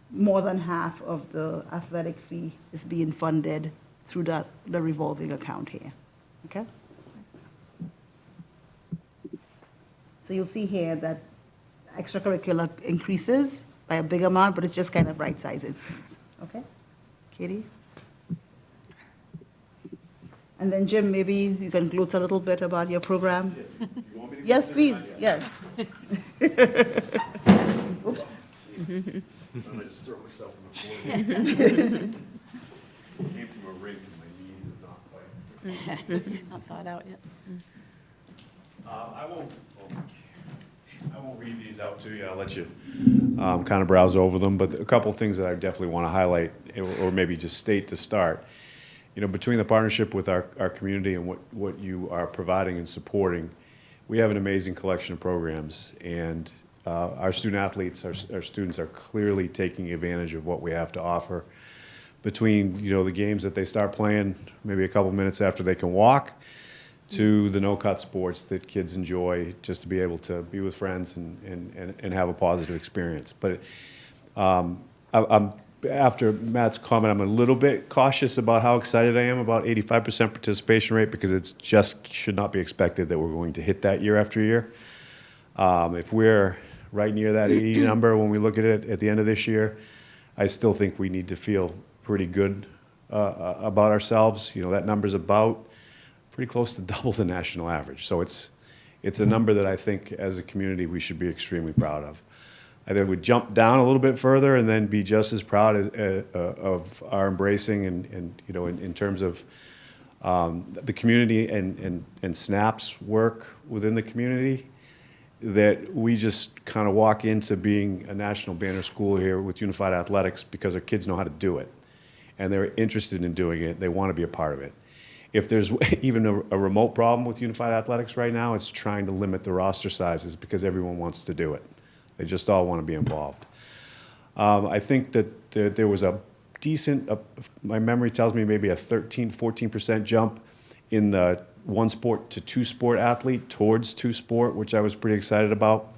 more than half of the athletic fee is being funded through the revolving account here. Okay? So you'll see here that extracurricular increases by a big amount, but it's just kind of right sizing things. Okay? Katie? And then Jim, maybe you can gloat a little bit about your program. You want me to Yes, go? please, yes. Oops. I'm gonna just throw myself in the corner. Came from a rink and my knees are not quite. Not thought out yet. I won't read these out to you. I'll let you kind of browse over them. But a couple of things that I definitely want to highlight, or maybe just state to start. You know, between the partnership with our community and what you are providing and supporting, we have an amazing collection of programs. And our student athletes, our students are clearly taking advantage of what we have to offer. Between, you know, the games that they start playing maybe a couple minutes after they can walk, to the no-cut sports that kids enjoy, just to be able to be with friends and have a positive experience. But after Matt's comment, I'm a little bit cautious about how excited I am about 85% participation rate, because it just should not be expected that we're going to hit that year after year. If we're right near that 80 number when we look at it at the end of this year, I still think we need to feel pretty good about ourselves. You know, that number's about pretty close to double the national average. So it's a number that I think as a community we should be extremely proud of. I think we'd jump down a little bit further and then be just as proud of our embracing and you know, in terms of the community and SNAP's work within the community, that we just kind of walk into being a national banner school here with Unified Athletics because our kids know how to do it. And they're interested in doing it. They want to be a part of it. If there's even a remote problem with Unified Athletics right now, it's trying to limit the roster sizes because everyone wants to do it. They just all want to be involved. I think that there was a decent, my memory tells me maybe a 13-14% jump in the one sport to two sport athlete towards two sport, which I was pretty excited about.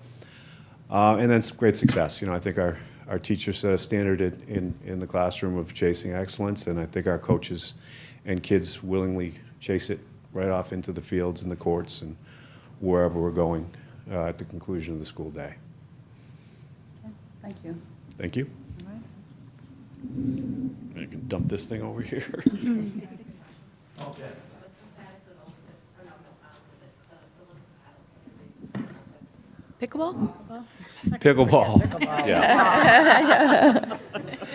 And then some great success. You know, I think our teachers set a standard in the classroom of chasing excellence, and I think our coaches and kids willingly chase it right off into the fields and the courts and wherever we're going at the conclusion of the school day. Okay, thank you. Thank you. All right. I can dump this thing over here. What's the status of ultimate, or no, the Olympic paddles? Pickleball? Yeah.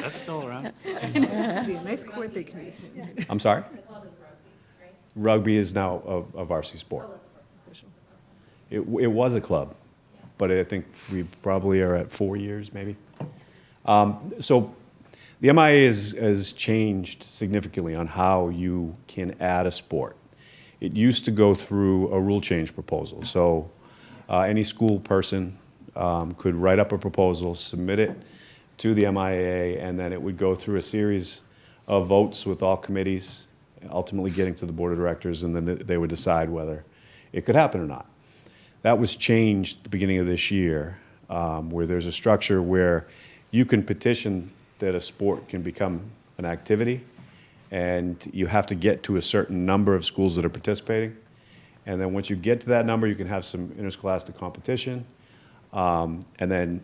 That's still around. It'd be a nice court they can use. I'm sorry? The club is rugby, right? Rugby is now a varsity sport. It was a club, but I think we probably are at 4 years, maybe. So the MIA has changed significantly on how you can add a sport. It used to go through a rule change proposal. So any school person could write up a proposal, submit it to the MIA, and then it would go through a series of votes with all committees, ultimately getting to the board of directors, and then they would decide whether it could happen or not. That was changed at the beginning of this year, where there's a structure where you can petition that a sport can become an activity, and you have to get to a certain number of schools that are participating. And then once you get to that number, you can have some interscholastic competition. And then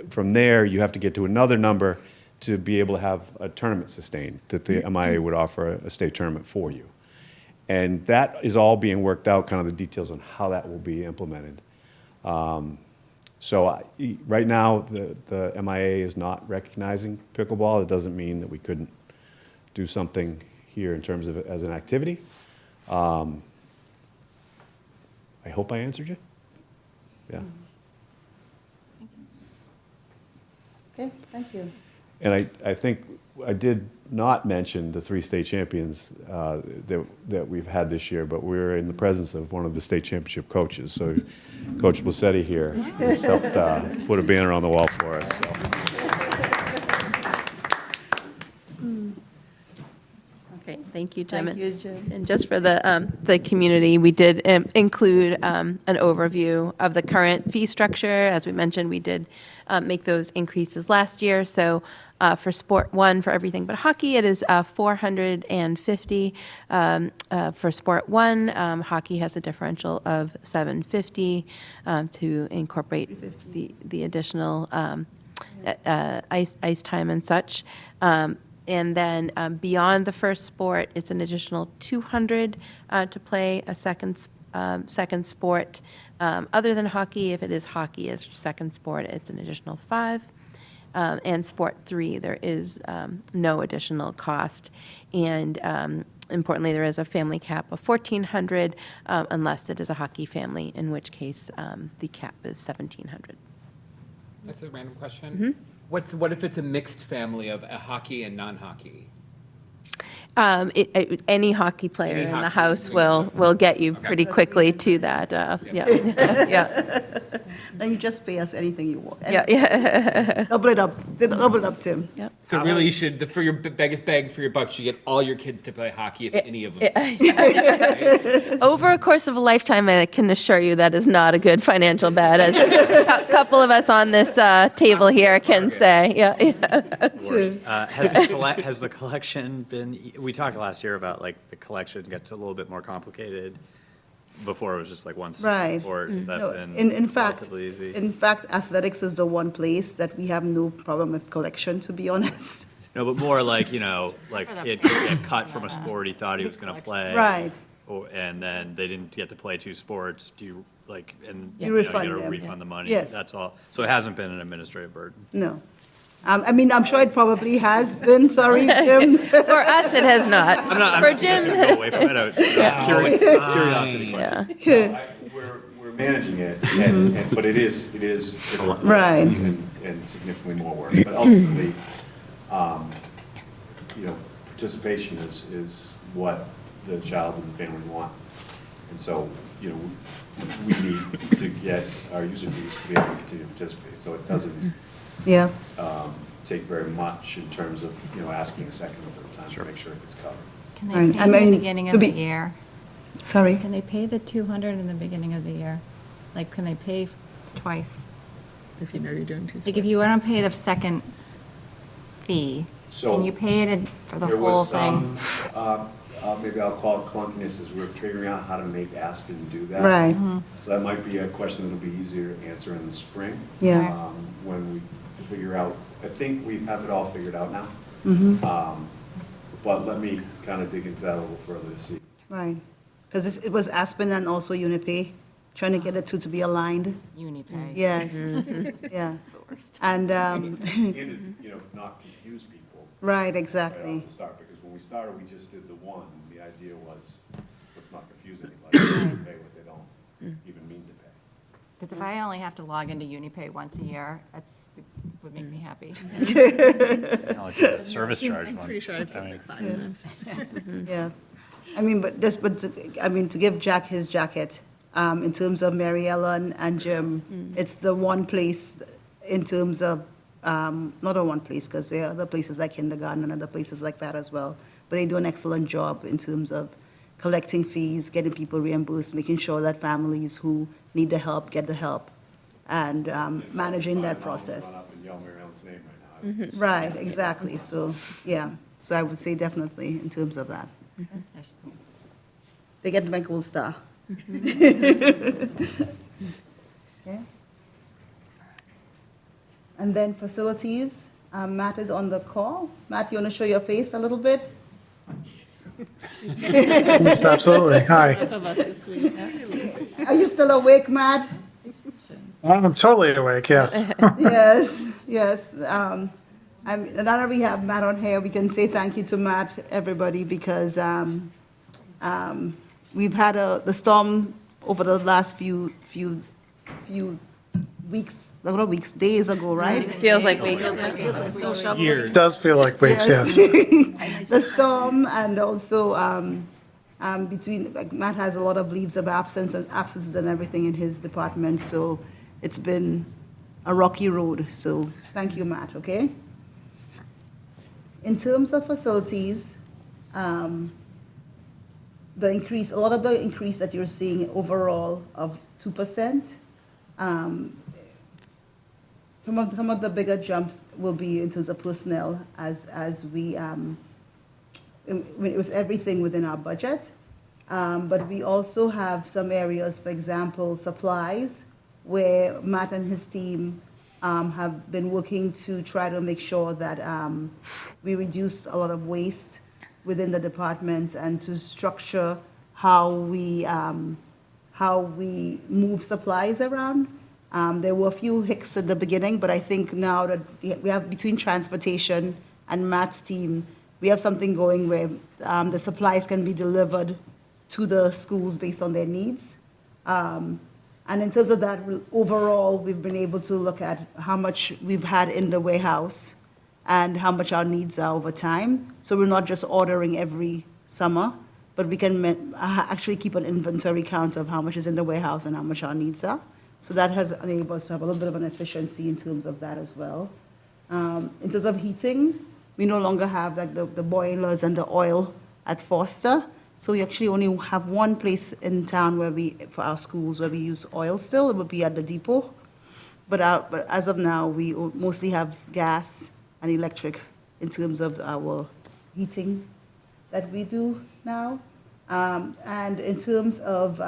from there, you have to get to another number to be able to have a tournament sustained, that the MIA would offer a state tournament for you. And that is all being worked out, kind of the details on how that will be implemented. Right now, the MIA is not recognizing pickleball. It doesn't mean that we couldn't do something here in terms of it as an activity. I hope I answered you. Yeah. Okay, thank you. And I think I did not mention the 3 state champions that we've had this year, but we're in the presence of one of the state championship coaches. So Coach Blassetti here has helped put a banner on the wall for us. So. Okay, thank you, Jim. Thank you, Jim. And just for the community, we did include an overview of the current fee structure. As we mentioned, we did make those increases last year. So for Sport 1, for everything but hockey, it is $450. For Sport 1, hockey has a differential of $750 to incorporate the additional ice time and such. And then beyond the first sport, it's an additional $200 to play a second sport. Other than hockey, if it is hockey as your second sport, it's an additional $5. And Sport 3, there is no additional cost. And importantly, there is a family cap of $1,400 unless it is a hockey family, in which case the cap is $1,700. That's a random question. What if it's a mixed family of a hockey and non-hockey? Any hockey player Any in the hockey house makes will sense. get you Okay. pretty quickly to that. Yeah. Then you just pay us anything you want. Yeah. Double it up, Tim. Yeah. So really, you should, for your biggest bang for your buck, you get all your kids to play hockey, if any of them. Over a course of a lifetime, I can assure you that is not a good financial bet, as a couple of us on this table here can say. Yeah. Has the collection been, we talked last year about like the collection gets a little bit more complicated. Before it was just like one Right. sport. Has that No, been in fact, relatively easy? athletics is the one place that we have no problem with collection, to be honest. No, but more like, like kid could get cut from a sport he thought he was going to play. Right. And then they didn't get to play 2 sports. Do you, like, and You you refund got to them. refund the money? Yes. That's all. So it hasn't been an administrative burden. No. I'm sure it probably has been, sorry, Jim. For us, it has not. I'm For not Jim, suggesting go away from it. Curiosity question. yeah. We're managing it, but it is different. Right. And significantly more work. But ultimately, participation is what the child and the family want. And so, we need to get our user fees to be able to continue to participate. So it doesn't Yeah, take very much in terms of, asking a second or third time to make sure it gets covered. Can Right, they I pay in the mean, beginning to of the be- year? sorry. Can they pay the 200 in the beginning of the year? Like, can they pay twice? If you know you're doing 2 Like, if you want to pay the second fee, So can you pay it for the There whole was thing? some, maybe I'll call it clunkiness as we're figuring out how to make Aspen do that. Right, So that might be a question that'll be easier to answer in the spring. yeah. When we figure out, I think we have it all figured out now. But let me kind of dig into that a little further to see. Right, because it was Aspen and also Unipay, trying to get the two to be aligned. Unipay. Yes, yeah. It's the worst. And, And, not confuse people right, right exactly. off the start, because when we started, we just did the one. The idea was, let's not confuse anybody, they pay what they don't even mean to pay. Because if I only have to log into Unipay once a year, would make me happy. Like the service charge one. I'm pretty sure I paid like 5 times. Yeah, to give Jack his jacket, in terms of Mary Ellen and Jim, it's the one place in terms of, not a one place, because there are other places like kindergarten and other places like that as well, but they do an excellent job in terms of collecting fees, getting people reimbursed, making sure that families who need the help get the help, and managing that Run process. up and yell Mary Ellen's name right now. Right, exactly. So, yeah, so I would say definitely in terms of that. They get my gold star. Okay. And then facilities, Matt is on the call. Matt, you want to show your face a little bit? Yes, absolutely. Hi. Of us this week. Are you still awake, Matt? I'm totally awake, yes. Yes, yes. Now that we have Matt on here, we can say thank you to Matt, everybody, because we've had the storm over the last few weeks, not weeks, days ago, right? Feels like we. It does feel like weeks, yes. The storm, and also between, like, Matt has a lot of leaves of absences and everything in his department, so it's been a rocky road. So thank you, Matt, okay? In terms of facilities, a lot of the increase that you're seeing overall of 2%, some of the bigger jumps will be in terms of personnel as we, with everything within our budget. But we also have some areas, for example, supplies, where Matt and his team have been working to try to make sure that we reduce a lot of waste within the department and to structure how we move supplies around. There were a few hiccups at the beginning, but I think now that we have, between transportation and Matt's team, we have something going where the supplies can be delivered to the schools based on their needs. And in terms of that, overall, we've been able to look at how much we've had in the warehouse and how much our needs are over time. So we're not just ordering every summer, but we can actually keep an inventory count of how much is in the warehouse and how much our needs are. So that has enabled us to have a little bit of an efficiency in terms of that as well. In terms of heating, we no longer have like the boilers and the oil at Foster. So we actually only have one place in town for our schools, where we use oil still. It would be at the depot. But as of now, we mostly have gas and electric in terms of our heating that we do now. And in terms of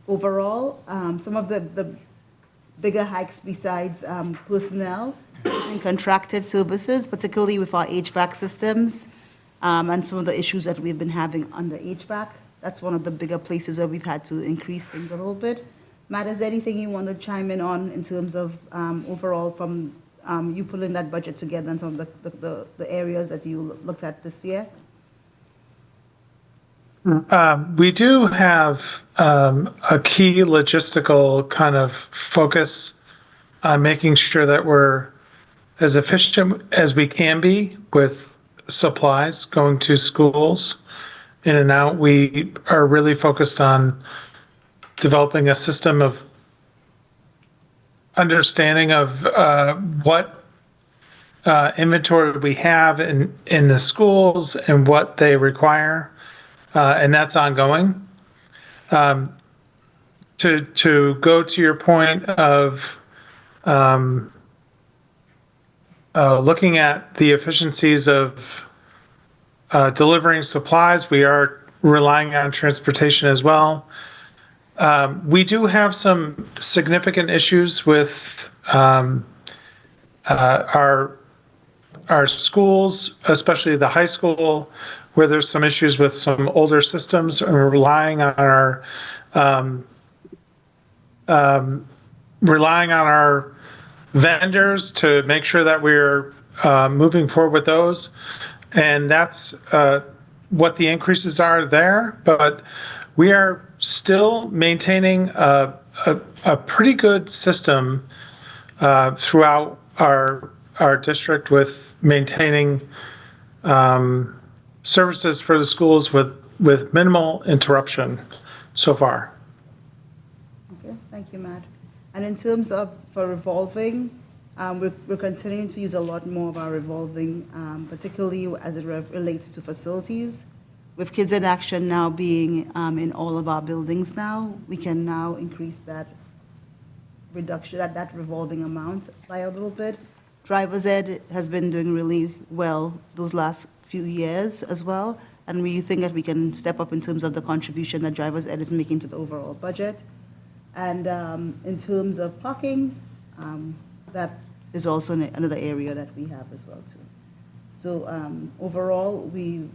overall, some of the bigger hikes besides personnel is in contracted services, particularly with our HVAC systems, and some of the issues that we've been having under HVAC. That's one of the bigger places where we've had to increase things a little bit. Matt, is there anything you want to chime in on in terms of overall from you pulling that budget together and some of the areas that you looked at this year? We do have a key logistical kind of focus on making sure that we're as efficient as we can be with supplies going to schools in and out. We are really focused on developing a system of understanding of what inventory we have in the schools and what they require. And that's ongoing. To go to your point of looking at the efficiencies of delivering supplies, we are relying on transportation as well. We do have some significant issues with our schools, especially the high school, where there's some issues with some older systems, and we're relying on our vendors to make sure that we're moving forward with those. And that's what the increases are there. But we are still maintaining a pretty good system throughout our district with maintaining services for the schools with minimal interruption so far. Okay, thank you, Matt. And in terms of for revolving, we're continuing to use a lot more of our revolving, particularly as it relates to facilities. With Kids in Action now being in all of our buildings now, we can now increase that reduction, that revolving amount by a little bit. driver's ed has been doing really well those last few years as well. And we think that we can step up in terms of the contribution that driver's ed is making to the overall budget. And in terms of parking, that is also another area that we have as well too. So overall, we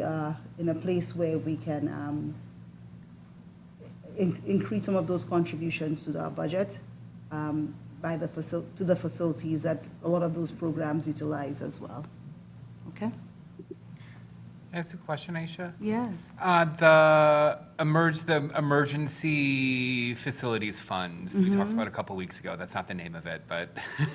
are in a place where we can increase some of those contributions to our budget by to the facilities that a lot of those programs utilize as well. Okay? Can I ask a question, Aisha? Yes. The emergency facilities fund, we talked about a couple weeks ago. That's not the name of it, but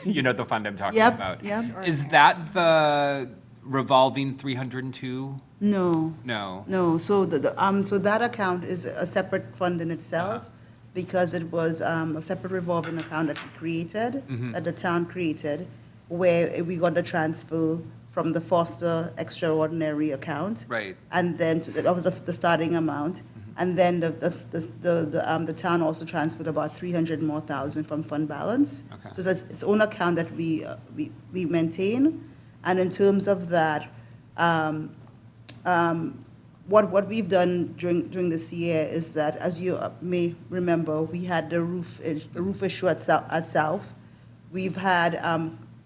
you know the fund I'm talking Yep, about. yep. Is that the revolving 302? No. No. No, so so that account is a separate fund in itself because it was a separate revolving account that we created, that the town created, where we got the transfer from the Foster Extraordinary account. Right. And then that was the starting amount. And then the town also transferred about 300 more thousand from fund balance. Okay. So it's its own account that we maintain. And in terms of that, what we've done during this year is that, as you may remember, we had the roof issue at South. We've had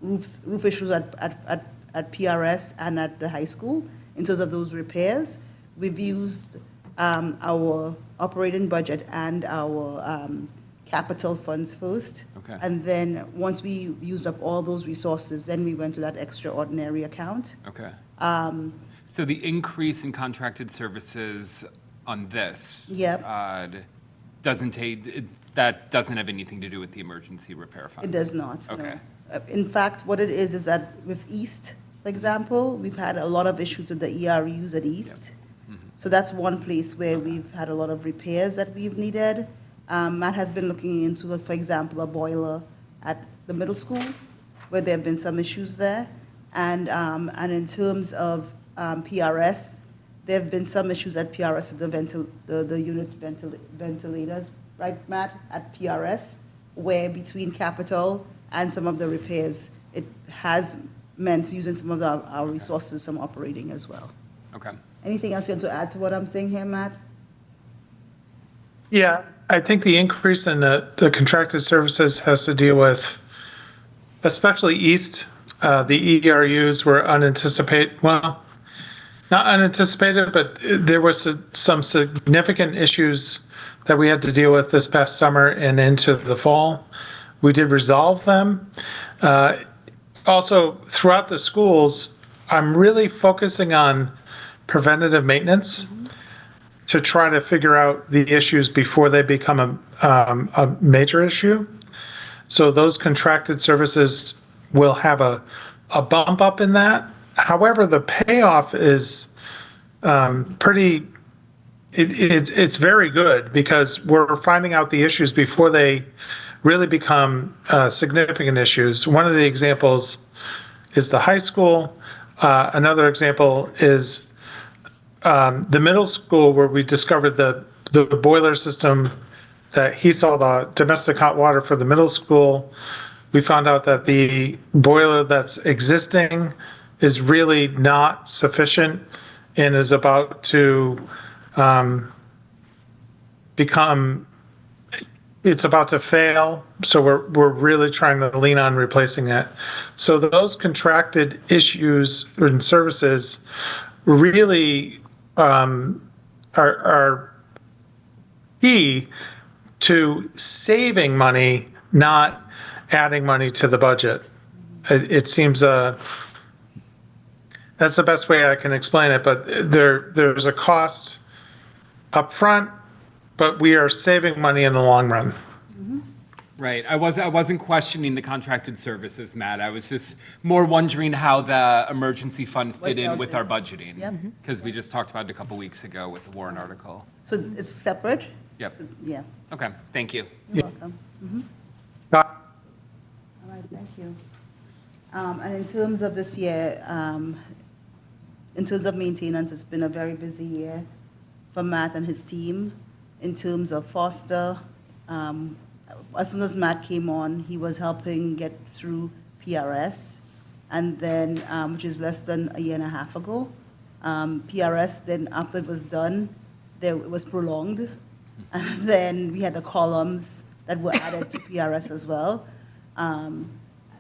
roof issues at PRS and at the high school in terms of those repairs. We've used our operating budget and our capital funds first. Okay. And then once we used up all those resources, then we went to that extraordinary account. Okay. So the increase in contracted services on this. Yep. That doesn't have anything to do with the emergency repair fund? It does not, no. Okay. In fact, what it is that with East, for example, we've had a lot of issues with the ERUs at East. So that's one place where we've had a lot of repairs that we've needed. Matt has been looking into, like, for example, a boiler at the middle school, where there have been some issues there. And in terms of PRS, there have been some issues at PRS with the unit ventilators, right, Matt, at PRS, where between capital and some of the repairs, it has meant using some of our resources from operating as well. Okay. Anything else you want to add to what I'm saying here, Matt? Yeah, I think the increase in the contracted services has to deal with, especially East, the ERUs were unanticipated, well, not unanticipated, but there was some significant issues that we had to deal with this past summer and into the fall. We did resolve them. Also, throughout the schools, I'm really focusing on preventative maintenance to try to figure out the issues before they become a major issue. So those contracted services will have a bump up in that. However, the payoff is it's very good because we're finding out the issues before they really become significant issues. One of the examples is the high school. Another example is the middle school, where we discovered the boiler system that heats all the domestic hot water for the middle school. We found out that the boiler that's existing is really not sufficient and is about to it's about to fail. So we're really trying to lean on replacing it. So those contracted issues and services really are key to saving money, not adding money to the budget. It seems that's the best way I can explain it, but there's a cost up front, but we are saving money in the long run. Right. I wasn't questioning the contracted services, Matt. I was just more wondering how the emergency fund fit in with our budgeting. Yep. Because we just talked about it a couple weeks ago with the Warren article. So it's separate? Yep. So, yeah, Okay, thank you. you're welcome. Uh, All right, thank you. And in terms of this year, in terms of maintenance, it's been a very busy year for Matt and his team. In terms of Foster, as soon as Matt came on, he was helping get through PRS, and then, which is less than a year and a half ago. PRS, then after it was done, it was prolonged. And then we had the columns that were added to PRS as well.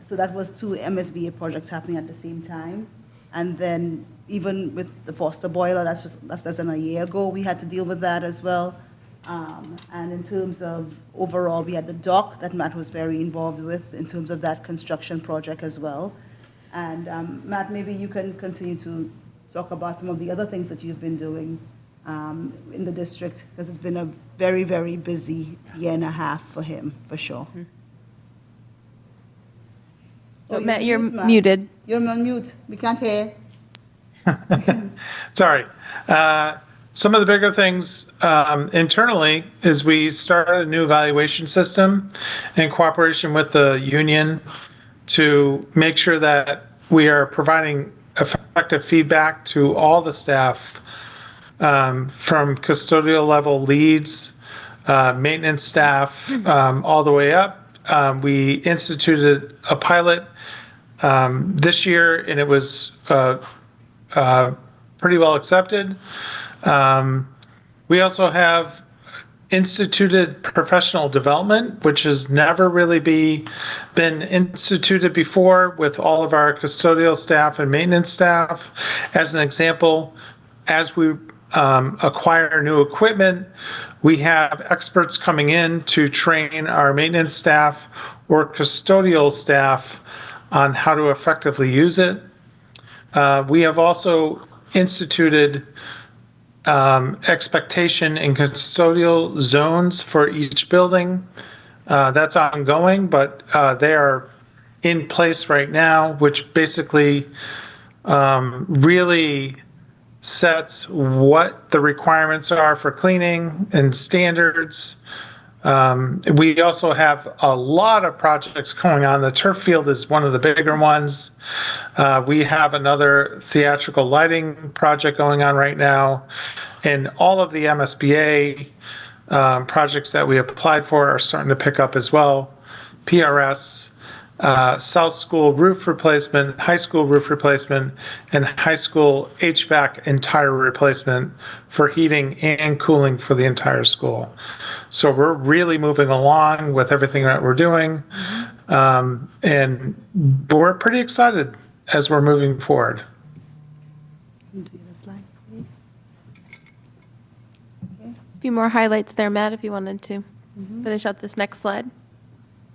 So that was 2 MSBA projects happening at the same time. And then even with the Foster boiler, that's less than a year ago, we had to deal with that as well. And in terms of overall, we had the dock that Matt was very involved with in terms of that construction project as well. And Matt, maybe you can continue to talk about some of the other things that you've been doing in the district, because it's been a very, very busy year and a half for him, for sure. Oh, Matt, you're muted. You're on mute. We can't hear. Sorry. Some of the bigger things internally is we started a new evaluation system in cooperation with the union to make sure that we are providing effective feedback to all the staff, from custodial level leads, maintenance staff, all the way up. We instituted a pilot this year, and it was pretty well accepted. We also have instituted professional development, which has never really been instituted before with all of our custodial staff and maintenance staff. As an example, as we acquire new equipment, we have experts coming in to train our maintenance staff or custodial staff on how to effectively use it. We have also instituted expectation and custodial zones for each building. That's ongoing, but they are in place right now, which basically really sets what the requirements are for cleaning and standards. We also have a lot of projects going on. The turf field is one of the bigger ones. We have another theatrical lighting project going on right now. And all of the MSBA projects that we applied for are starting to pick up as well. PRS, South School roof replacement, high school roof replacement, and high school HVAC entire replacement for heating and cooling for the entire school. So we're really moving along with everything that we're doing. And we're pretty excited as we're moving forward. A few more highlights there, Matt, if you wanted to finish out this next slide.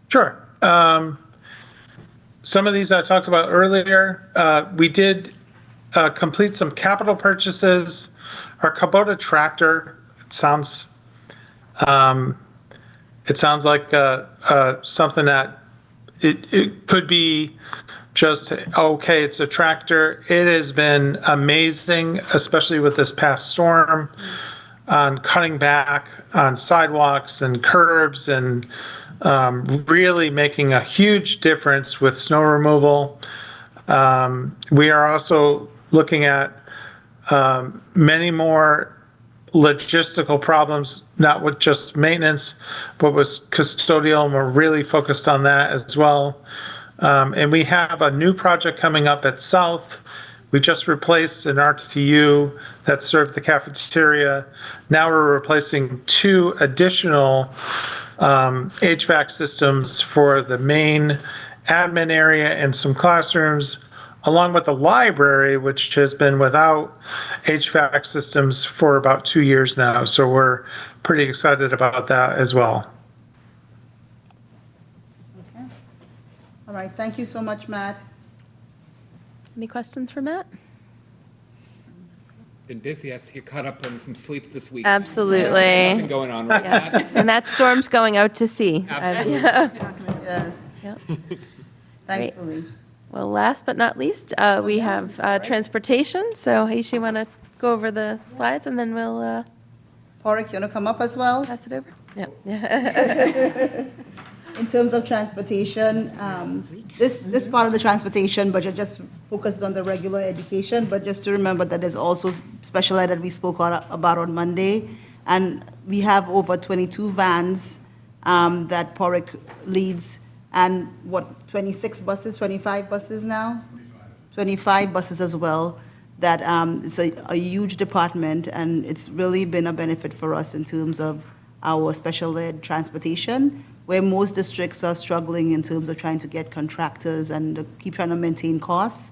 Sure. Some of these I talked about earlier. We did complete some capital purchases. Our Kubota tractor, it sounds like something that it could be just, okay, it's a tractor. It has been amazing, especially with this past storm, on cutting back on sidewalks and curbs and really making a huge difference with snow removal. We are also looking at many more logistical problems, not with just maintenance, but with custodial, and we're really focused on that as well. And we have a new project coming up at South. We just replaced an RTU that served the cafeteria. Now we're replacing 2 additional HVAC systems for the main admin area and some classrooms, along with the library, which has been without HVAC systems for about 2 years now. So we're pretty excited about that as well. Okay. All right, thank you so much, Matt. Any questions for Matt? Been busy. Has to get caught up on some sleep this week. Absolutely. Nothing going on right Yeah. now. And that storm's going out to sea. Absolutely. Yes, Yep. thankfully. Well, last but not least, we have transportation. So, Aishi, you want to go over the slides, and then we'll Porrick, you want to come up as well? pass it over? Yeah. In terms of transportation, this part of the transportation budget just focuses on the regular education, but just to remember that there's also special ed that we spoke about on Monday. And we have over 22 vans that Porrick leads, and 26 buses, 25 buses now? 25 buses as well, that it's a huge department, and it's really been a benefit for us in terms of our special ed transportation, where most districts are struggling in terms of trying to get contractors and keep trying to maintain costs.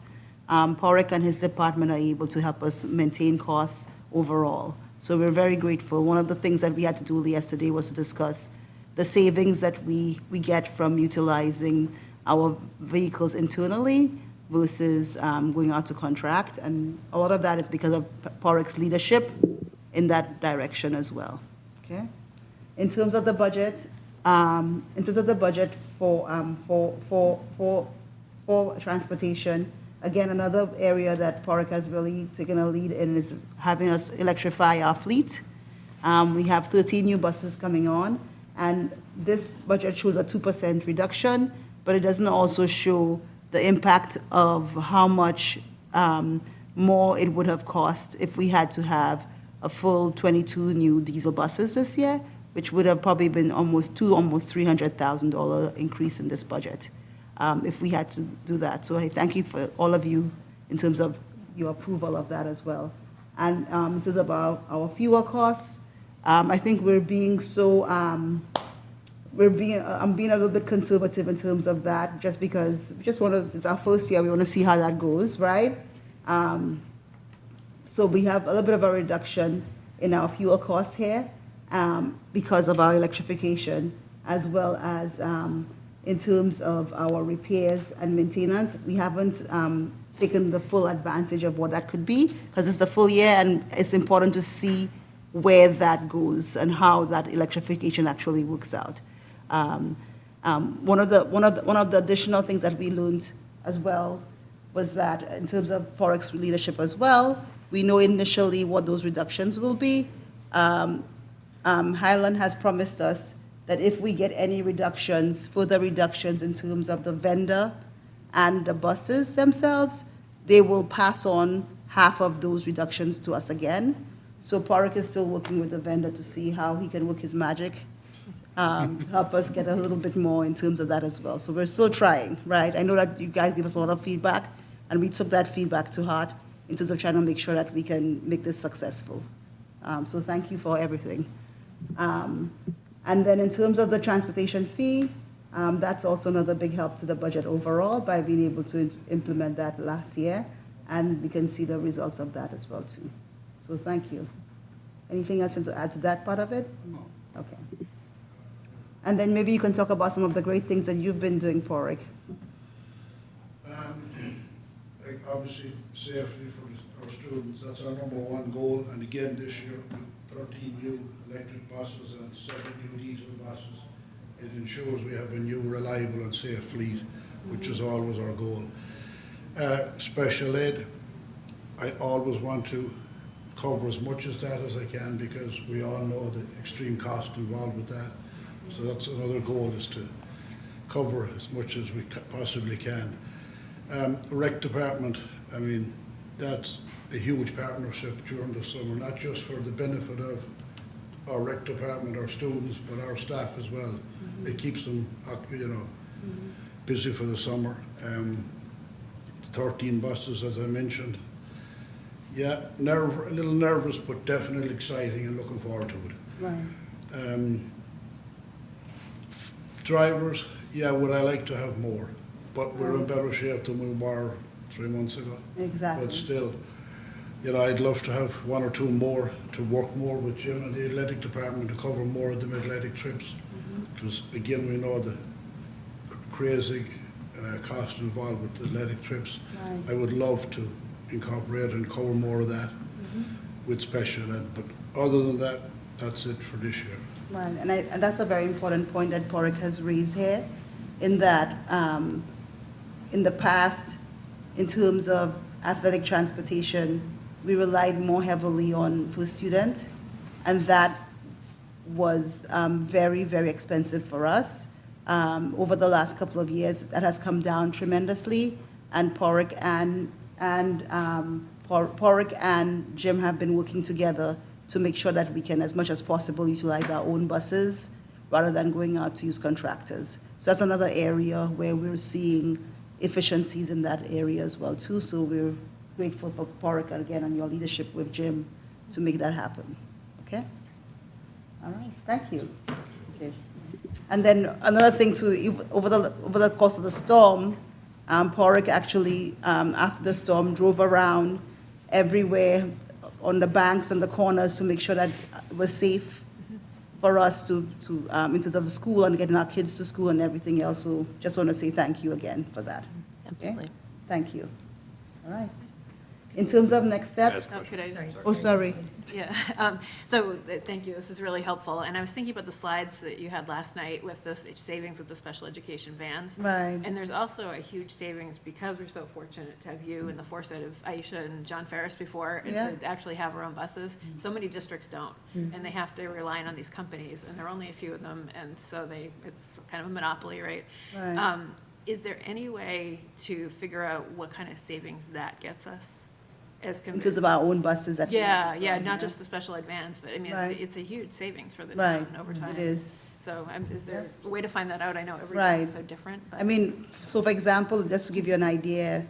Porrick and his department are able to help us maintain costs overall. So we're very grateful. One of the things that we had to do yesterday was to discuss the savings that we get from utilizing our vehicles internally versus going out to contract. And a lot of that is because of Porrick's leadership in that direction as well. Okay? In terms of the budget, for transportation, again, another area that Porrick has really taken a lead in is having us electrify our fleet. We have 13 new buses coming on, and this budget shows a 2% reduction, but it doesn't also show the impact of how much more it would have cost if we had to have a full 22 new diesel buses this year, which would have probably been almost $300,000 increase in this budget if we had to do that. So I thank you for all of you in terms of your approval of that as well. And in terms of our fuel costs, I think we're being so, I'm being a little bit conservative in terms of that, just because we just want to, it's our first year, we want to see how that goes, right? So we have a little bit of a reduction in our fuel costs here because of our electrification, as well as in terms of our repairs and maintenance. We haven't taken the full advantage of what that could be, because it's the full year, and it's important to see where that goes and how that electrification actually works out. One of the additional things that we learned as well was that in terms of Porrick's leadership as well, we know initially what those reductions will be. Highland has promised us that if we get any reductions, further reductions in terms of the vendor and the buses themselves, they will pass on half of those reductions to us again. So Porrick is still working with the vendor to see how he can work his magic to help us get a little bit more in terms of that as well. So we're still trying, right? I know that you guys give us a lot of feedback, and we took that feedback to heart in terms of trying to make sure that we can make this successful. So thank you for everything. And then in terms of the transportation fee, that's also another big help to the budget overall by being able to implement that last year, and we can see the results of that as well too. So thank you. Anything else to add to that part of it? No. Okay. And then maybe you can talk about some of the great things that you've been doing, Porrick. Obviously, safety for our students, that's our number one goal. And again, this year, 13 new electric buses and 7 new diesel buses. It ensures we have a new, reliable and safe fleet, which is always our goal. Special ed, I always want to cover as much as that as I can, because we all know the extreme cost involved with that. So that's another goal, is to cover as much as we possibly can. The rec department, I mean, that's a huge partnership during the summer, not just for the benefit of our rec department, our students, but our staff as well. It keeps them, busy for the summer. 13 buses, as I mentioned. Yeah, a little nervous, but definitely exciting and looking forward to it. Right. Drivers, yeah, would I like to have more? But we're in better shape than we were 3 months ago. Exactly. But still, I'd love to have 1 or 2 more to work more with Jim and the athletic department to cover more of the athletic trips. Because again, we know the crazy cost involved with the athletic trips. Right. I would love to incorporate and cover more of that with special ed. But other than that, that's it for this year. Right, and that's a very important point that Porrick has raised here, in that in the past, in terms of athletic transportation, we relied more heavily on First Student, and that was very, very expensive for us. Over the last couple of years, that has come down tremendously, and Porrick and Jim have been working together to make sure that we can, as much as possible, utilize our own buses rather than going out to use contractors. So that's another area where we're seeing efficiencies in that area as well too. So we're grateful for Porrick again and your leadership with Jim to make that happen. Okay? All right, thank you. Okay. And then another thing too, over the course of the storm, Porrick actually, after the storm, drove around everywhere on the banks and the corners to make sure that it was safe for us to in terms of school and getting our kids to school and everything else. So just want to say thank you again for that. Okay? Absolutely. Thank you. All right. In terms of next steps, Oh, could I? oh, sorry. Yeah, thank you, this is really helpful. And I was thinking about the slides that you had last night with the savings with the special education vans. Right. And there's also a huge savings because we're so fortunate to have you and the foresight of Aisha and John Ferris before, and Yeah. to actually have our own buses. So many districts don't, and they have to rely on these companies, and there are only a few of them, and so it's kind of a monopoly, right? Right. Is there any way to figure out what kind of savings that gets us? As In compared terms of our own buses that we have yeah, as well, yeah, not just the special ed vans, but I mean, Right. it's a huge savings for the Right, town over time. it is. So is there a way to find that out? I know every Right. town is so different, but. I mean, so for example, just to give you an idea,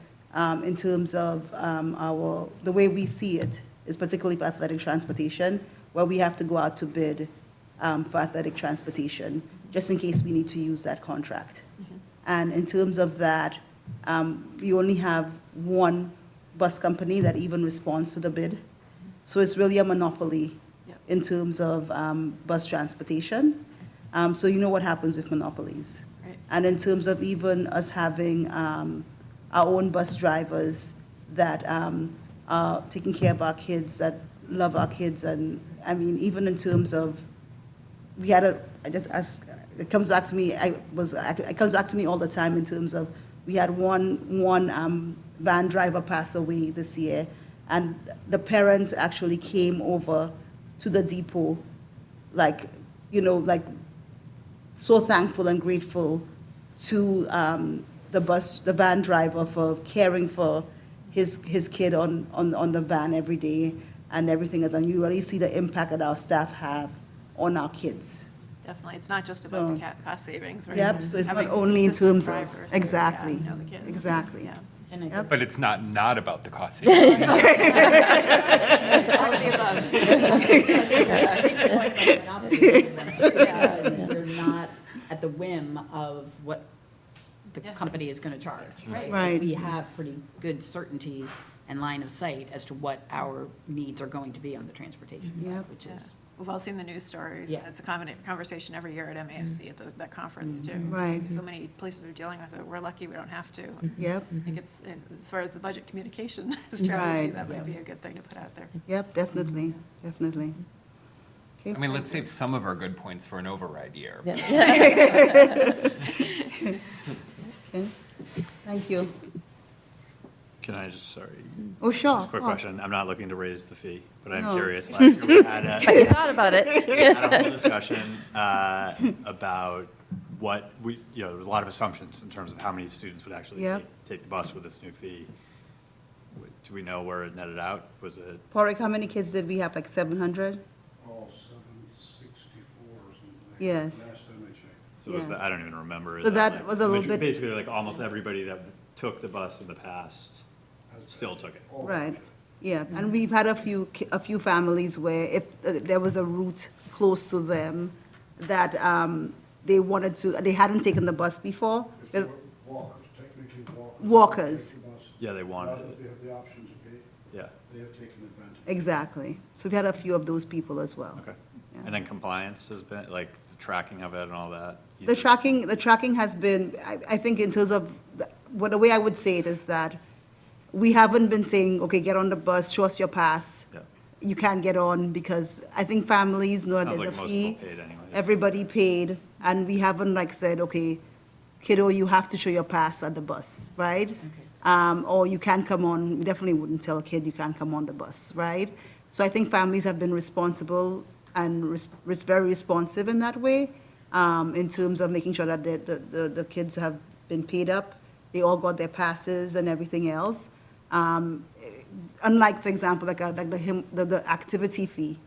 in terms of the way we see it is particularly for athletic transportation, where we have to go out to bid for athletic transportation, just in case we need to use that contract. And in terms of that, we only have one bus company that even responds to the bid. So it's really a monopoly Yep. in terms of bus transportation. So you know what happens with monopolies. Right. And in terms of even us having our own bus drivers that are taking care of our kids, that love our kids, and I mean, even in terms of, it comes back to me, it comes back to me all the time in terms of, we had one van driver pass away this year, and the parents actually came over to the depot, like, so thankful and grateful to the van driver for caring for his kid on the van every day and everything else. And you really see the impact that our staff have on our kids. Definitely, it's not just about the So- cost savings, right? Yep, so it's not Having only in consistent terms of, drivers that, exactly, know the kids. exactly. Yeah. And I Yep. But it's not about the cost savings. All of the above. I think the point about monopoly is because we're not at the whim of what the Yeah. company is going to charge, right? Right. We have pretty good certainty and line of sight as to what our needs are going to be on the transportation side, Yep. which Yeah. is, We've all seen the news stories. Yeah. It's a conversation every year at MASC at that conference too. Right. So many places are dealing with it. We're lucky we don't have to. Yep, I think it's, as far as the budget communication strategy, Right. that might be a good thing to put out there. yep, definitely, definitely. I mean, let's save some of our good points for an override year. Okay, thank you. Can I just, sorry, Oh, sure, just a of quick course. question. I'm not looking to raise the fee, but I'm No. curious. Last year we had You thought about it. had a whole discussion about what there was a lot of assumptions in terms of how many students would actually Yep. take the bus with this new fee. Do we know where it netted out? Was it, Porrick, how many kids did we have, like 700? Oh, 764 or something. Yes. Last time I checked. so was Yeah. that, I don't even remember. Is So that like- was a little bit- Basically, like almost everybody that took the bus in the past still took it. Oh, Right, yeah, and we've had a few families where if there was a route close to them that they hadn't taken the bus before. If they were walkers, technically walkers. Walkers. Take the bus. Yeah, they wanted Now that it. they have the option to pay, Yeah, they have taken advantage. Exactly, so we've had a few of those people as well. okay. Yeah. And then compliance has been, like, the tracking of it and all that? You The said- tracking has been, I think in terms of, the way I would say it is that we haven't been saying, okay, get on the bus, show us your pass. Yeah. You can't get on, because I think families know that Sounds there's a like most fee. people paid anyway. Everybody paid, and we haven't like said, okay, kiddo, you have to show your pass at the bus, right? Or you can't come on, we definitely wouldn't tell a kid you can't come on the bus, right? So I think families have been responsible and very responsive in that way, in terms of making sure that the kids have been paid up, they all got their passes and everything else. Unlike, for example, like the activity fee,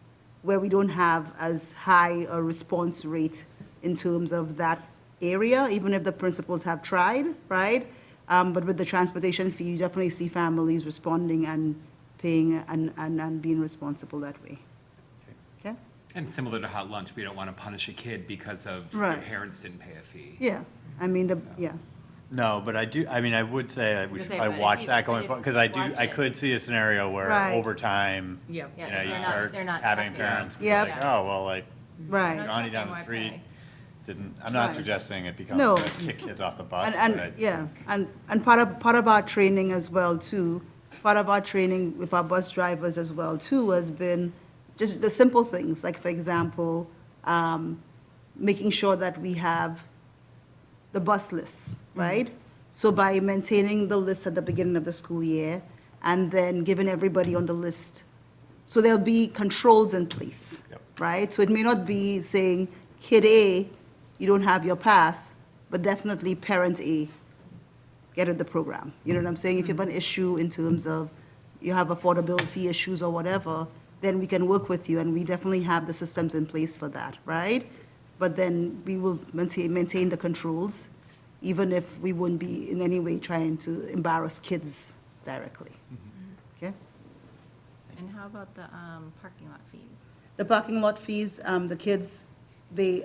where we don't have as high a response rate in terms of that area, even if the principals have tried, right? But with the transportation fee, you definitely see families responding and paying and being responsible that way. Okay? And similar to hot lunch, we don't want to punish a kid because of their Right. parents didn't pay a fee. Yeah, I mean, yeah. No, but I would say that we should say, probably but if watch you- that but going if forward, because watch I it. could see a scenario where Right. over time, Yeah. you Yeah, know, you they're not- start they're not having checking. parents be Yep. like, oh, well, like, Right. Johnny down checking the my street pay. didn't, I'm not Right. suggesting it becomes No. to kick kids off the bus. And, but I yeah, think- and part of our training as well too, part of our training with our bus drivers as well too has been just the simple things, like for example, making sure that we have the bus lists, right? So by maintaining the list at the beginning of the school year and then giving everybody on the list, so there'll be controls in place, Yep. right? So it may not be saying, kid A, you don't have your pass, but definitely parent A, get at the program. You know what I'm saying? If you have an issue in terms of you have affordability issues or whatever, then we can work with you, and we definitely have the systems in place for that, right? But then we will maintain the controls, even if we wouldn't be in any way trying to embarrass kids directly. Okay? And how about the parking lot fees? The parking lot fees, the kids, they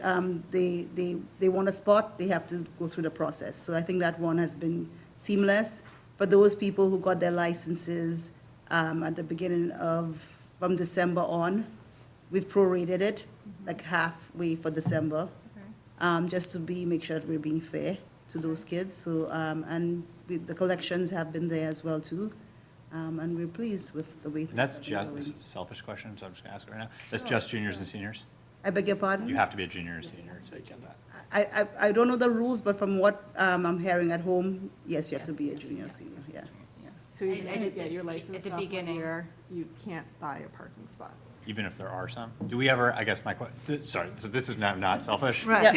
want a spot, they have to go through the process. So I think that one has been seamless. For those people who got their licenses at the beginning from December on, we've prorated it, like halfway for December, just to make sure that we're being fair to those kids. So, the collections have been there as well too. And we're pleased with the way. And that's things are just, going. this is a selfish question, so I'm just gonna ask it right now. That's just juniors and seniors? I beg your pardon? You have to be a junior or senior to get that. I don't know the rules, but from what I'm hearing at home, yes, you have to be a junior, Yes. senior, yeah. So you I have to just- get your at license the sophomore beginning. year, you can't buy a parking spot. Even if there are some? Do we ever, I guess my sorry, so this is not selfish? Right.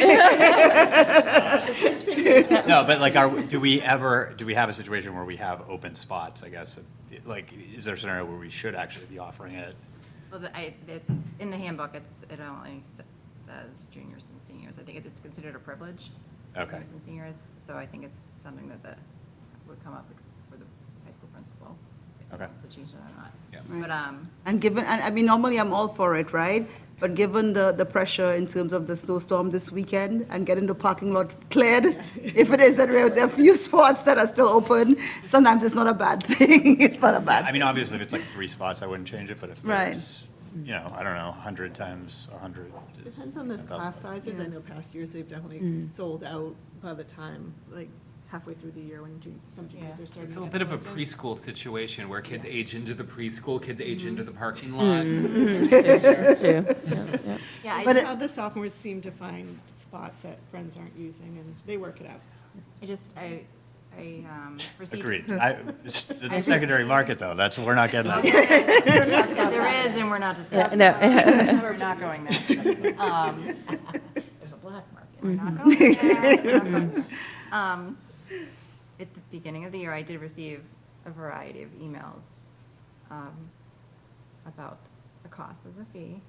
No, but like, do we have a situation where we have open spots, I guess? Like, is there a scenario where we should actually be offering it? Well, it's, in the handbook, it only says juniors and seniors. I think it's considered a privilege. Okay. Juniors and seniors, so I think it's something that would come up with the high school principal. If he Okay. wants to change it or not. Yeah. But, And I mean, normally I'm all for it, right? But given the pressure in terms of the snowstorm this weekend and getting the parking lot cleared, if it is that there are a few spots that are still open, sometimes it's not a bad thing. It's not a bad I mean, thing. obviously, if it's like 3 spots, I wouldn't change it, but if Right. there's, I don't know, 100 times 100. is Depends on the 10,000. class sizes. I know past years, they've definitely sold out by the time, like halfway through the year when some juniors are starting. It's to a little get bit of a their license. preschool situation where kids age into the preschool, kids age into the parking lot. That's true. Yep. yeah, I But just, How the sophomores seem to find spots that friends aren't using, and they work it out. I received. Agreed. The secondary market, though, we're not getting that. There is, and we're not discussing. No. We're not going there. There's a black market. We're not going there. We're not going there. At the beginning of the year, I did receive a variety of emails about the cost of the fee.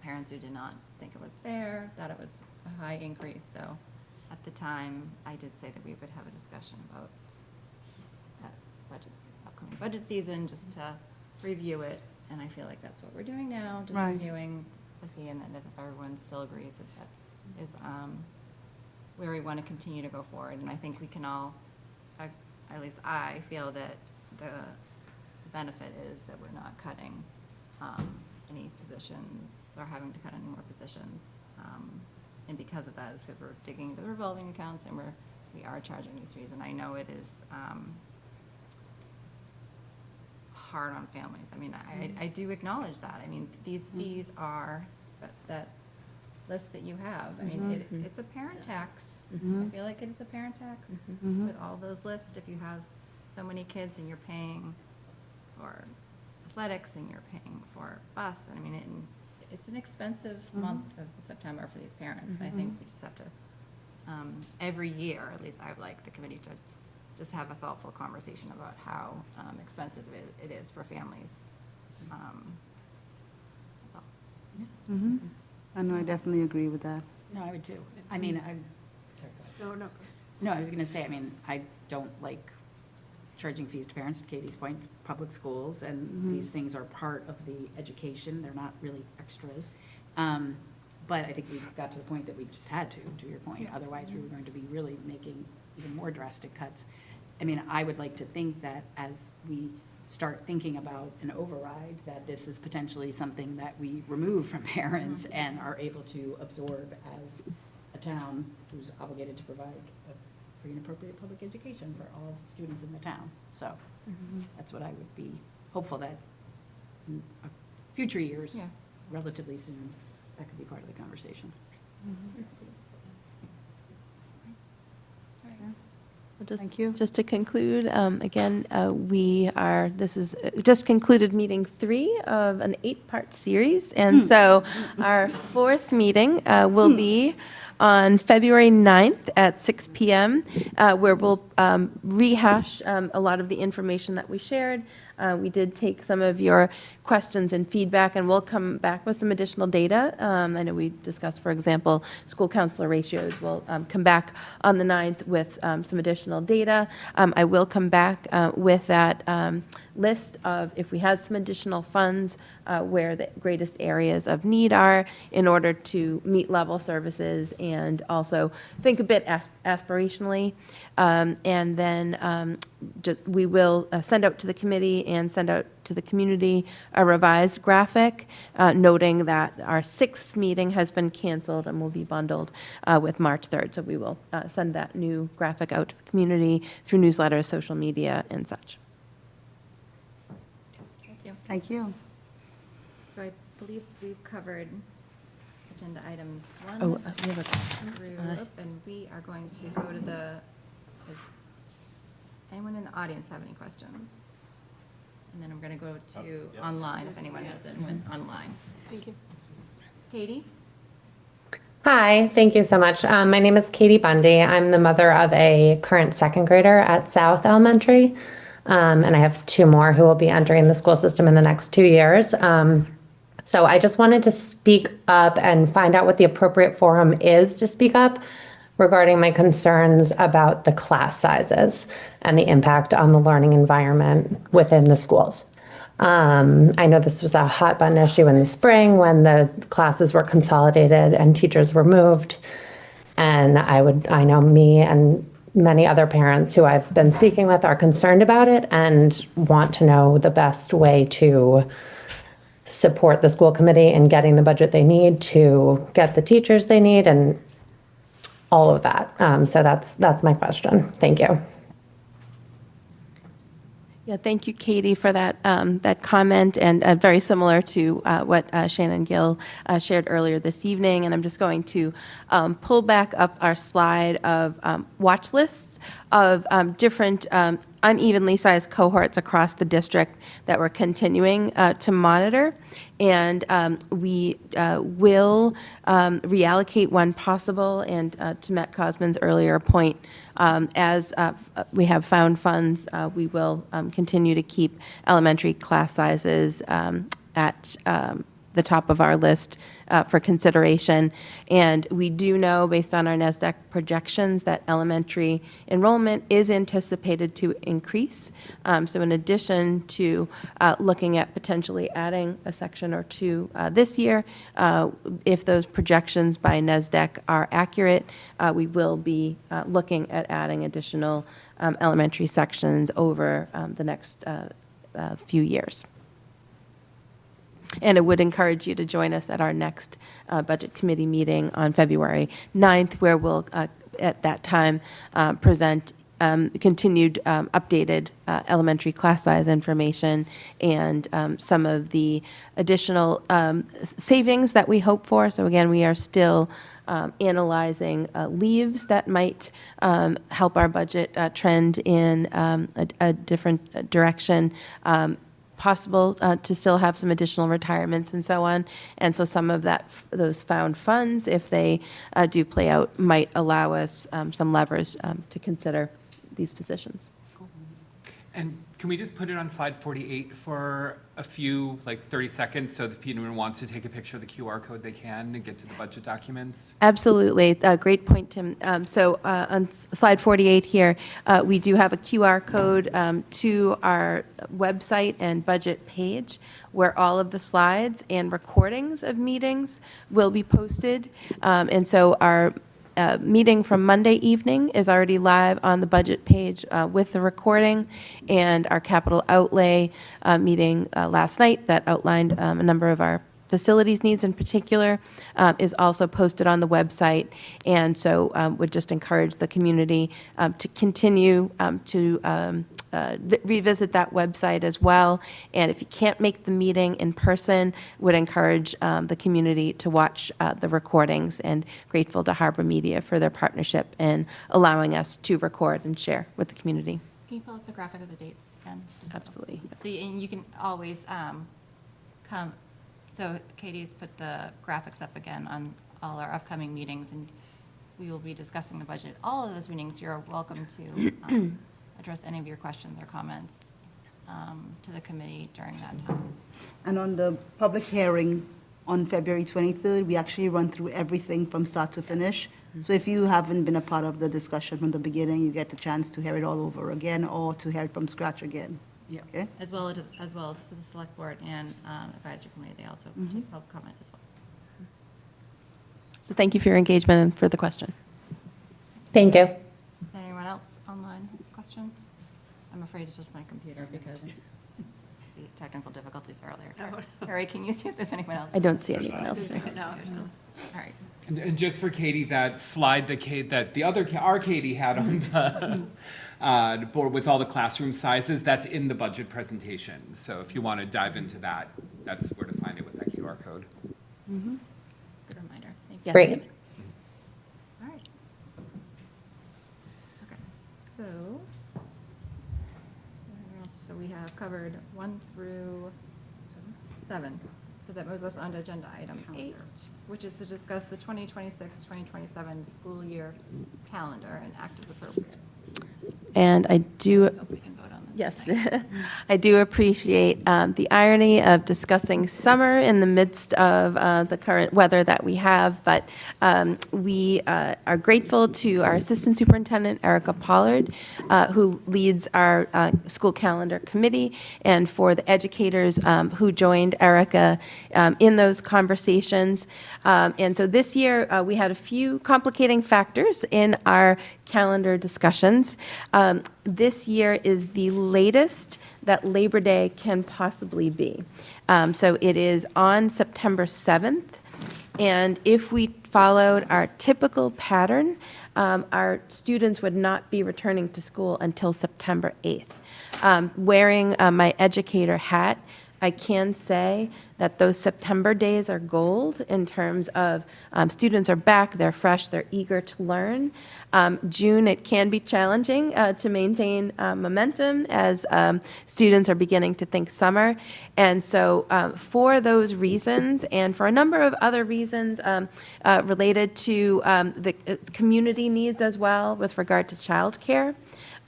Parents who did not think it was fair, thought it was a high increase. So at the time, I did say that we would have a discussion about that upcoming budget season, just to review it. And I feel like that's what we're doing now, just Right. reviewing the fee, and then if everyone still agrees that that is where we want to continue to go forward. And I think we can all, at least I feel that the benefit is that we're not cutting any positions or having to cut any more positions. And because of that is because we're digging into the revolving accounts and we are charging these fees. And I know it is hard on families. I mean, I do acknowledge that. I mean, these fees are, that list that you have, I mean, it's a parent tax. I feel like it is a parent tax with all those lists. If you have so many kids and you're paying for athletics and you're paying for bus, I mean, it's an expensive month of September for these parents. And I think we just have to, every year, at least I would like the committee to just have a thoughtful conversation about how expensive it is for families. That's all. I know, I definitely agree with that. No, I would too. I mean, No. No, I was going to say, I mean, I don't like charging fees to parents, to Katie's point, it's public schools, and these things are part of the education, they're not really extras. But I think we got to the point that we just had to your point, otherwise we were going to be really making even more drastic cuts. I mean, I would like to think that as we start thinking about an override, that this is potentially something that we remove from parents and are able to absorb as a town who's obligated to provide a free and appropriate public education for all students in the town. So that's what I would be hopeful that in future years, Yeah. relatively soon, that could be part of the conversation. Thank you. Just to conclude, again, this is just concluded meeting 3 of an 8-part series. And so our 4th meeting will be on February 9th at 6 p.m., where we'll rehash a lot of the information that we shared. We did take some of your questions and feedback, and we'll come back with some additional data. I know we discussed, for example, school counselor ratios. We'll come back on the 9th with some additional data. I will come back with that list of if we have some additional funds, where the greatest areas of need are in order to meet level services and also think a bit aspirationally. And then we will send out to the committee and send out to the community a revised graphic noting that our 6th meeting has been canceled and will be bundled with March 3rd. So we will send that new graphic out to the community through newsletters, social media, and such. Thank you. Thank you. So I believe we've covered agenda items 1 Oh, we have a through, question. and we are going to go to does anyone in the audience have any questions? And then I'm going to go to online if anyone has it online. Thank you. Katie? Hi, thank you so much. My name is Katie Bundy. I'm the mother of a current 2nd grader at South Elementary, and I have 2 more who will be entering the school system in the next 2 years. So I just wanted to speak up and find out what the appropriate forum is to speak up regarding my concerns about the class sizes and the impact on the learning environment within the schools. I know this was a hot button issue in the spring when the classes were consolidated and teachers were moved. And I know me and many other parents who I've been speaking with are concerned about it and want to know the best way to support the school committee in getting the budget they need to get the teachers they need and all of that. So that's my question. Thank you. Yeah, thank you, Katie, for that comment, and very similar to what Shannon Gill shared earlier this evening. And I'm just going to pull back up our slide of watch lists of different unevenly sized cohorts across the district that we're continuing to monitor. And we will reallocate when possible. And to Matt Cosman's earlier point, as we have found funds, we will continue to keep elementary class sizes at the top of our list for consideration. And we do know, based on our NASDAQ projections, that elementary enrollment is anticipated to increase. So in addition to looking at potentially adding a section or 2 this year, if those projections by NASDAQ are accurate, we will be looking at adding additional elementary sections over the next few years. And I would encourage you to join us at our next Budget Committee meeting on February 9th, where we'll, at that time, present continued updated elementary class size information and some of the additional savings that we hope for. So again, we are still analyzing leaves that might help our budget trend in a different direction. Possible to still have some additional retirements and so on. And so some of those found funds, if they do play out, might allow us some levers to consider these positions. And Can we just put it on slide 48 for a few, like 30 seconds, so if anyone wants to take a picture of the QR code, they can, and get to the budget documents? Absolutely. Great point, Tim. So on slide 48 here, we do have a QR code to our website and budget page where all of the slides and recordings of meetings will be posted. And so our meeting from Monday evening is already live on the budget page with the recording, and our capital outlay meeting last night that outlined a number of our facilities needs in particular is also posted on the website. And so would just encourage the community to continue to revisit that website as well. And if you can't make the meeting in person, would encourage the community to watch the recordings, and grateful to Harbor Media for their partnership in allowing us to record and share with the community. Can you pull up the graphic of the dates again? Absolutely. So and you can always come, so Katie's put the graphics up again on all our upcoming meetings, and we will be discussing the budget. All of those meetings, you're welcome to address any of your questions or comments to the committee during that time. And on the public hearing on February 23rd, we actually run through everything from start to finish. So if you haven't been a part of the discussion from the beginning, you get the chance to hear it all over again, or to hear it from scratch again. Yeah. Okay? As well as to the select board and advisory committee, they also take public comment as well. So thank you for your engagement and for the question. Thank you. Is there anyone else online question? I'm afraid to touch my computer because the technical difficulties earlier. Carrie, can you see if there's anyone else? I don't see anyone else. No, there's no. All right. And just for Katie, that slide that the other, our Katie had on the board with all the classroom sizes, that's in the budget presentation. So if you want to dive into that, that's where to find it with that QR code. Good reminder. Thank you. Yes. Great. All right. Okay, so, so we have covered 1 through 7. So that moves us on to agenda item 8, which is to discuss the 2026-2027 school year calendar and act as appropriate. And I do, Hope we can vote on this. yes, tonight. I do appreciate the irony of discussing summer in the midst of the current weather that we have, but we are grateful to our Assistant Superintendent, Erica Pollard, who leads our school calendar committee, and for the educators who joined Erica in those conversations. And so this year, we had a few complicating factors in our calendar discussions. This year is the latest that Labor Day can possibly be. So it is on September 7th. And if we followed our typical pattern, our students would not be returning to school until September 8th. Wearing my educator hat, I can say that those September days are gold in terms of students are back, they're fresh, they're eager to learn. June, it can be challenging to maintain momentum as students are beginning to think summer. And so for those reasons, and for a number of other reasons related to the community needs as well with regard to childcare,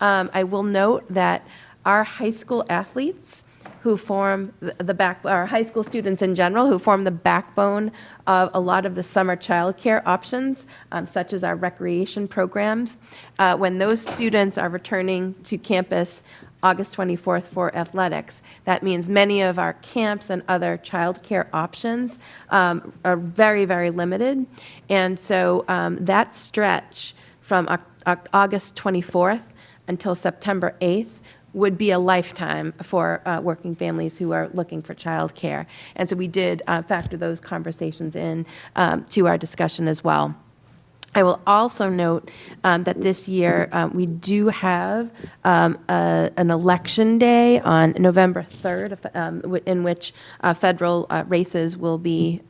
I will note that our high school athletes who form our high school students in general, who form the backbone of a lot of the summer childcare options, such as our recreation programs. When those students are returning to campus August 24th for athletics, that means many of our camps and other childcare options are very, very limited. And so that stretch from August 24th until September 8th would be a lifetime for working families who are looking for childcare. And so we did factor those conversations in to our discussion as well. I will also note that this year we do have an election day on November 3rd in which federal races will be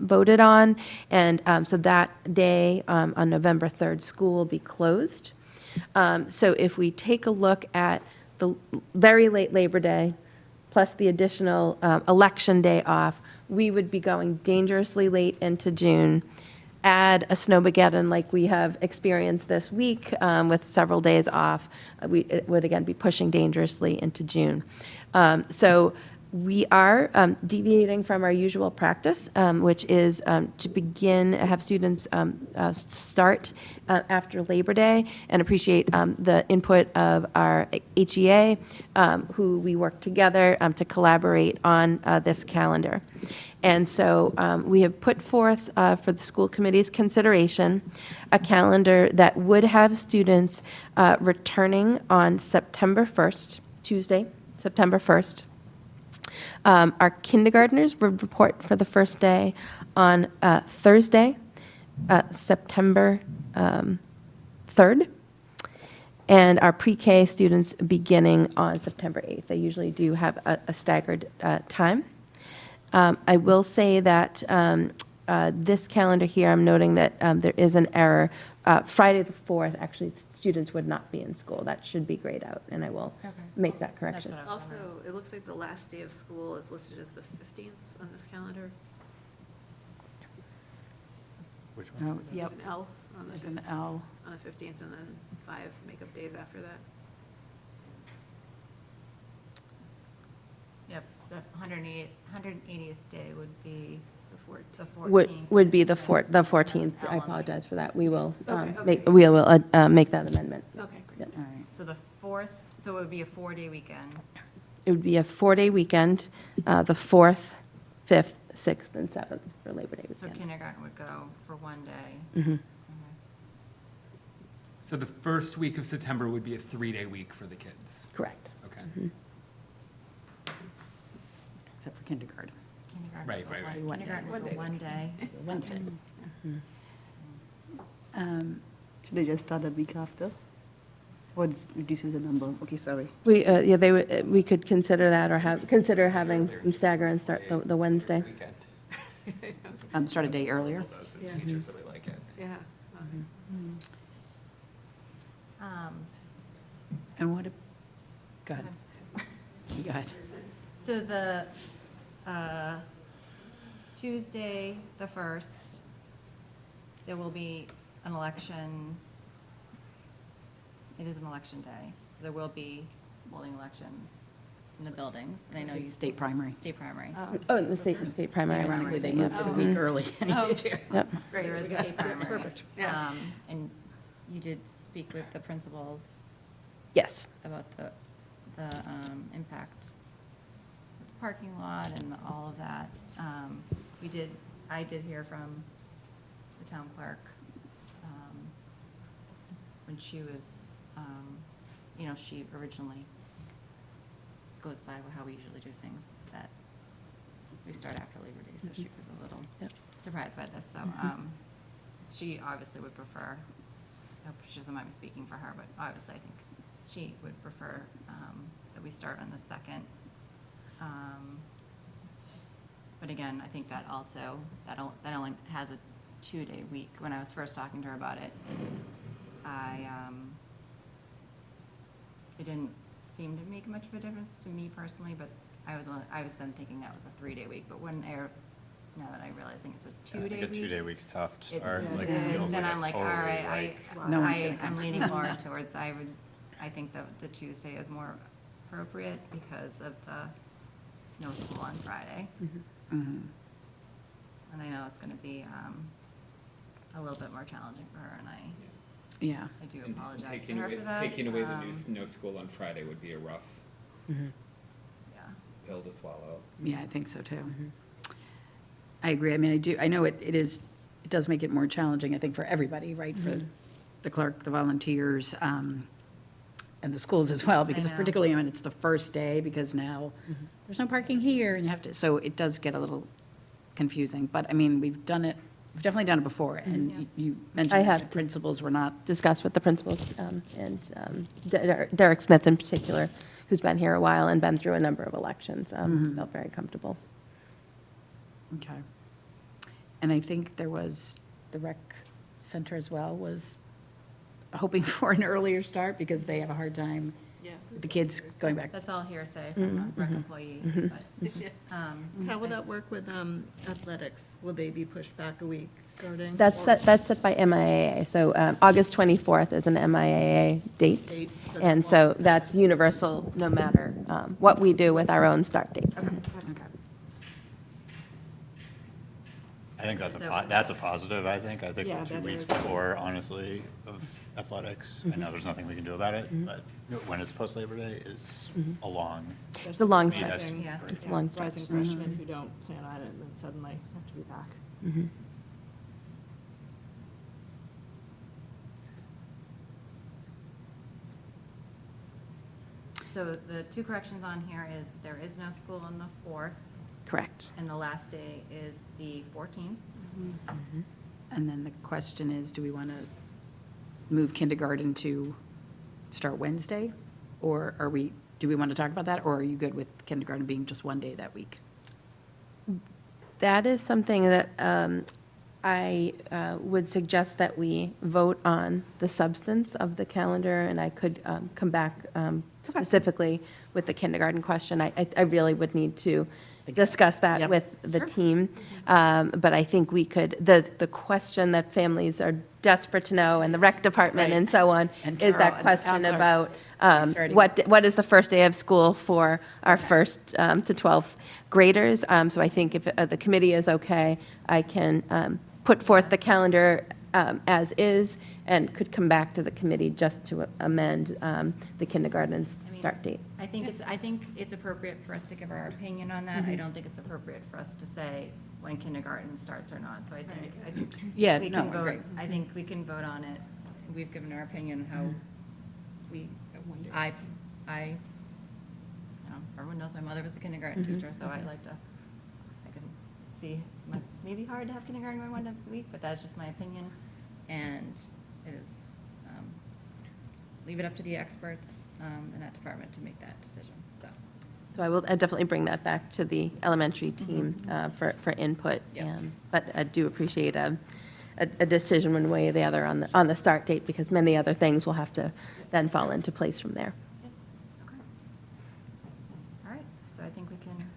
voted on. And so that day on November 3rd, school will be closed. So if we take a look at the very late Labor Day, plus the additional election day off, we would be going dangerously late into June, add a snowmageddon like we have experienced this week with several days off, it would again be pushing dangerously into June. So we are deviating from our usual practice, which is to have students start after Labor Day, and appreciate the input of our HEA, who we work together to collaborate on this calendar. And so we have put forth for the school committee's consideration a calendar that would have students returning on September 1st, Tuesday, September 1st. Our kindergartners would report for the first day on Thursday, September 3rd, and our pre-K students beginning on September 8th. They usually do have a staggered time. I will say that this calendar here, I'm noting that there is an error. Friday the 4th, actually, students would not be in school. That should be grayed out, and I will make that correction. That's what I was Also, it looks like the last day of school is listed as the 15th on this calendar. Which one? Oh, yep, There's an L on the there's an L. on the 15th, and then 5 makeup days after that. Yep, the 180th day would be the 14th. Would be the Since 14th. I Ellen. apologize for that. We will Okay. make that amendment. Okay, Yep. All right. So the 4th, so it would be a 4-day weekend. It would be a 4-day weekend, the 4th, 5th, 6th, and 7th for Labor Day So weekend. kindergarten would go for 1 day. Mhm. So the first week of September would be a 3-day week for the kids. Correct. Okay. Except for kindergarten. Kindergarten Right, would right, go right. one- Kindergarten would go 1 day. One day. Should they just start the week after? Or reduces the number? Okay, sorry. We could consider that, or consider having them stagger and start the Wednesday. Weekend. Start a day earlier. Teachers really like it. yeah. And what, go ahead. Go ahead. So the Tuesday, the 1st, there will be an election. It is an election day, so there will be voting elections in the buildings. And I know you. State primary. State primary. Oh, the state primary. Ironically, they moved it a week early. Yep. So there is a state primary. Perfect. Yeah. And you did speak with the principals Yes. about the impact of the parking lot and all of that. I did hear from the town clerk when she was, she originally goes by how we usually do things, that we start after Labor Day, so she was a little Yep. surprised by this, so she obviously would prefer, I hope she doesn't mind me speaking for her, but obviously I think she would prefer that we start on the 2nd. But again, I think that also, that only has a 2-day week. When I was first talking to her about it, it didn't seem to make much of a difference to me personally, but I was then thinking that was a 3-day week, but now that I'm realizing it's a 2-day I week. think a 2-day week's tough to it- start. Like, then feels then like I'm a like, all totally, right, like- No one's gonna I'm leaning more towards, I think that the Tuesday is more appropriate because of the no school on Friday. And I know it's gonna be a little bit more challenging for her, and Yeah. I do And apologize to her for that. taking away the no school on Friday would be a rough Yeah. pill to swallow. Yeah, I think so too. I agree. I mean, I know it does make it more challenging, I think, for everybody, right? For the clerk, the volunteers, and the schools as well, because know. particularly when it's the first day, because now there's no parking here and you have to, so it does get a little confusing. But I mean, we've definitely done it before, and you I mentioned have that the principals were not. Discussed with the principals, and Derek Smith in particular, who's been here a while and been through a number of elections, felt very comfortable. Okay. And I think there was, the rec center as well was hoping for an earlier start because they have a hard time the kids going back. That's all hearsay from a rec employee, but, How will that work with athletics? Will they be pushed back a week starting? That's set by MIAA. So August 24th is an MIAA date. Date, so And so that's universal, no matter what we do with our own start date. I think that's a positive, I think. I think Yeah, 2 that weeks is. before, honestly, of athletics. I know there's nothing we can do about it, but when it's post-Labor Day is a long. It's a long I mean, stretch. that's- yeah. It's a long stretch. Rising freshmen who don't plan on it and then suddenly have to be back. So the two corrections on here is there is no school on the 4th, Correct. and the last day is the 14th. And then the question is, do we want to move kindergarten to start Wednesday? Or do we want to talk about that, or are you good with kindergarten being just one day that week? That is something that I would suggest that we vote on the substance of the calendar, and I could come back specifically with the kindergarten question. I really would need to discuss that Yep. with the team. But I think we could, the question that families are desperate to know, and the rec department Right. and so on, And is Carol that and question Al are about starting. what is the first day of school for our first to 12th graders? So I think if the committee is okay, I can put forth the calendar as is, and could come back to the committee just to amend the kindergarten start date. I think it's appropriate for us to give our opinion on that. I don't think it's appropriate for us to say when kindergarten starts or not. So I think Yeah, we no, can vote. agree. I think we can vote on it. We've given our opinion how we, I, you know, everyone knows my mother was a kindergarten teacher, so I can see, it may be hard to have kindergarten going 1 day a week, but that's just my opinion. And it is, leave it up to the experts in that department to make that decision, so. So I will definitely bring that back to the elementary team for input. But I do appreciate a decision one way or the other on the start date, because many other things will have to then fall into place from there. Okay. All right, so I think we can,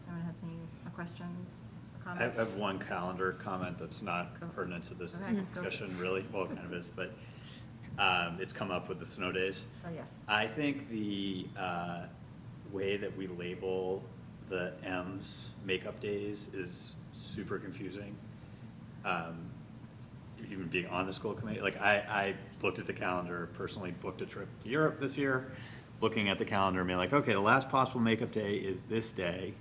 anyone has any questions or I comments? have one calendar comment that's not pertinent to this Okay, go. discussion, really. Well, it kind of is, but it's come up with the snow days. Oh, yes. I think the way that we label the M's makeup days is super confusing. Even being on the school committee, like I looked at the calendar, personally booked a trip to Europe this year, looking at the calendar and being like, okay, the last possible makeup day is this day,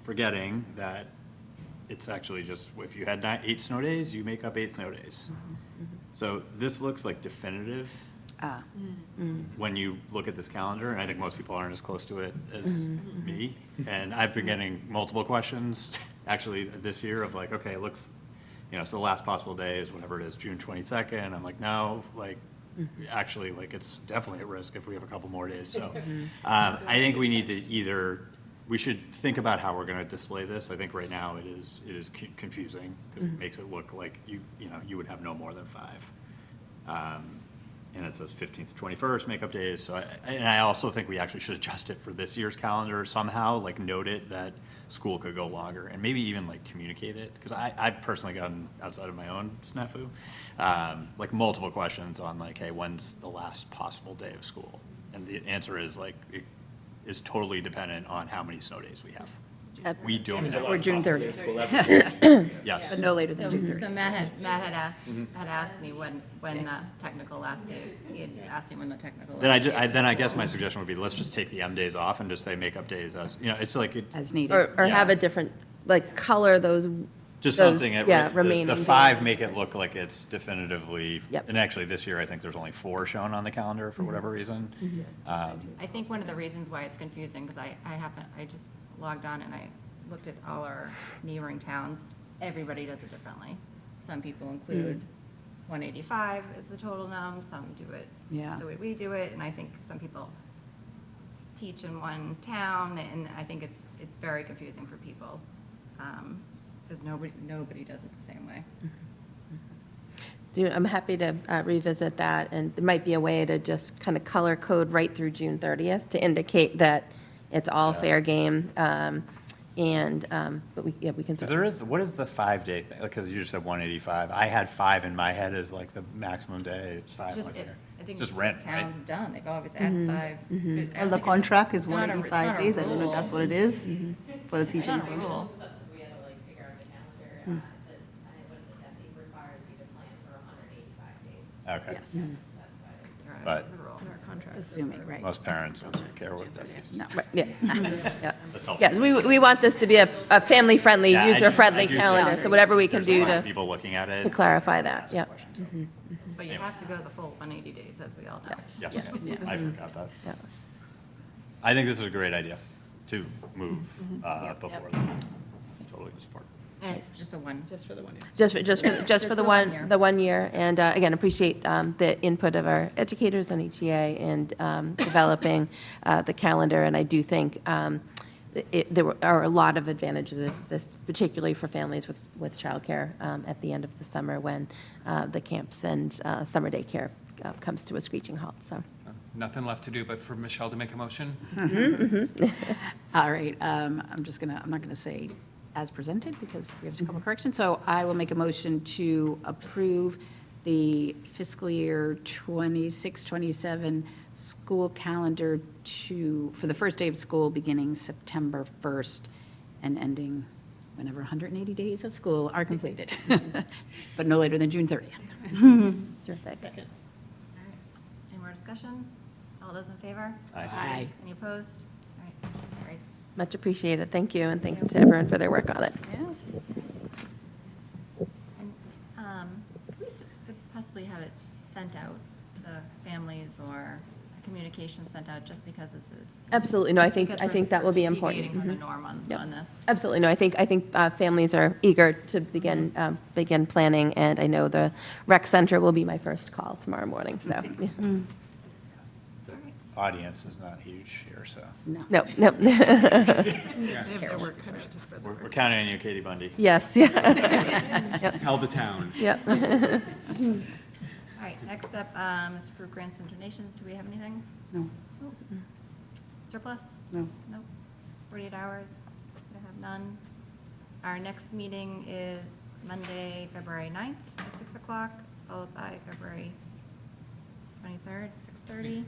forgetting that it's actually just, if you had 8 snow days, you make up 8 snow days. So this looks like definitive when you look at this calendar, and I think most people aren't as close to it as me. And I've been getting multiple questions, actually, this year of like, okay, it looks, you know, so the last possible day is whatever it is, June 22nd. I'm like, no, like, actually, like, it's definitely at risk if we have a couple more days. So I think we need to we should think about how we're going to display this. I think right now it is confusing because it makes it look like you would have no more than 5. And it says 15th to 21st makeup days. So I also think we actually should adjust it for this year's calendar somehow, like note it that school could go longer and maybe even like communicate it. Because I've personally gotten, outside of my own snafu, like multiple questions on like, hey, when's the last possible day of school? And the answer is like, it is totally dependent on how many snow days we have. We don't know. Or June 30th. Yes. But no later than June 30th. So Matt had asked me when the technical last day, he had asked me when the technical last day. Then I guess my suggestion would be, let's just take the M days off and just say makeup days as, it's like. As needed. Or have Yeah. a different, like, color those. Just those, something, yeah, the remaining 5 days. make it look like it's definitively. Yep. And actually, this year, I think there's only 4 shown on the calendar for whatever reason. I think one of the reasons why it's confusing, because I just logged on and I looked at all our neighboring towns, everybody does it differently. Some people include 185 as the total num, some do it Yeah. the way we do it, and I think some people teach in one town, and I think it's very confusing for people, because nobody does it the same way. I'm happy to revisit that, and there might be a way to just kind of color code right through June 30th to indicate that it's all fair game. But we can. Because there is, what is the 5-day thing? Because you just said 185. I had 5 in my head as like the maximum day. It's 5. Just, like, I think just rent, right? towns have done, they've always added 5. I don't Well, the think contract is it's not a- it's 185 not a days. I don't know if rule. that's what it is for the It's teaching. not a rule. We had to like figure out the calendar, that, what is it, DESI requires you to plan for 185 days. Okay. Yes, That's why. But assuming, right. most parents don't care what that is. No. Right, yeah. Yeah. That's helpful. Yes, we want this to be a family-friendly, Yeah, I do- user-friendly I do calendar, think so whatever we can there's a do bunch of to people looking at it. clarify that, ask yeah. questions. But you have to go the full 180 days, as we all know. Yes, Yes. I forgot that. Yeah. I think this is a great idea to move before. Totally support. And it's just a one. Just for the 1 year. Just for the one year, and again, appreciate the input of our educators on HEA and developing the calendar, and I do think there are a lot of advantages of this, particularly for families with childcare at the end of the summer when the camps and summer daycare comes to a screeching halt, so. So, nothing left to do but for Michelle to make a motion. All right, I'm not gonna say as presented because we have a couple corrections. So I will make a motion to approve the fiscal year 26-27 school calendar for the first day of school beginning September 1st and ending whenever 180 days of school are completed, but no later than June 30th. Terrific. All right. Any more discussion? All those in favor? Aye. Any opposed? All right, carries. Much appreciated, thank you, and thanks to everyone for their work on it. And could possibly have it sent out to families or a communication sent out just because this is. Absolutely, no, I just think because that will be important. Deviating from the Mhm. norm Yep. on this. Absolutely, no, I think families are eager to begin planning, and I know the rec center will be my first call tomorrow morning, so. yeah. The audience is not huge here, so. No. We're counting on you, Katie Bundy. Yes, yeah. Tell the town. Yep. All right, next up is for grants and donations. Do we have anything? No. Surplus? No. Nope. 48 hours? We have none. Our next meeting is Monday, February 9th at 6 o'clock, followed by February 23rd, 6:30.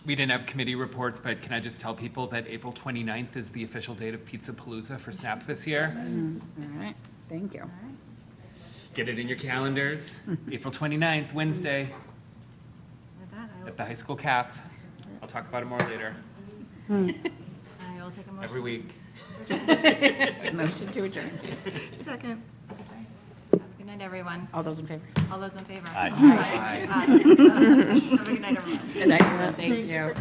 We didn't have committee reports, but can I just tell people that April 29th is the official date of Pizza Palooza for SNAP this year? All right, thank you. All right. Get it in your calendars. April 29th, Wednesday, With that, at the high school caf. I'll talk about it more later, I will take a motion. every week. Motion to adjourn. Second. Good night, everyone. All those in favor? All those in favor? Aye. Aye. Have a good night, everyone. Good night, everyone. Thank you.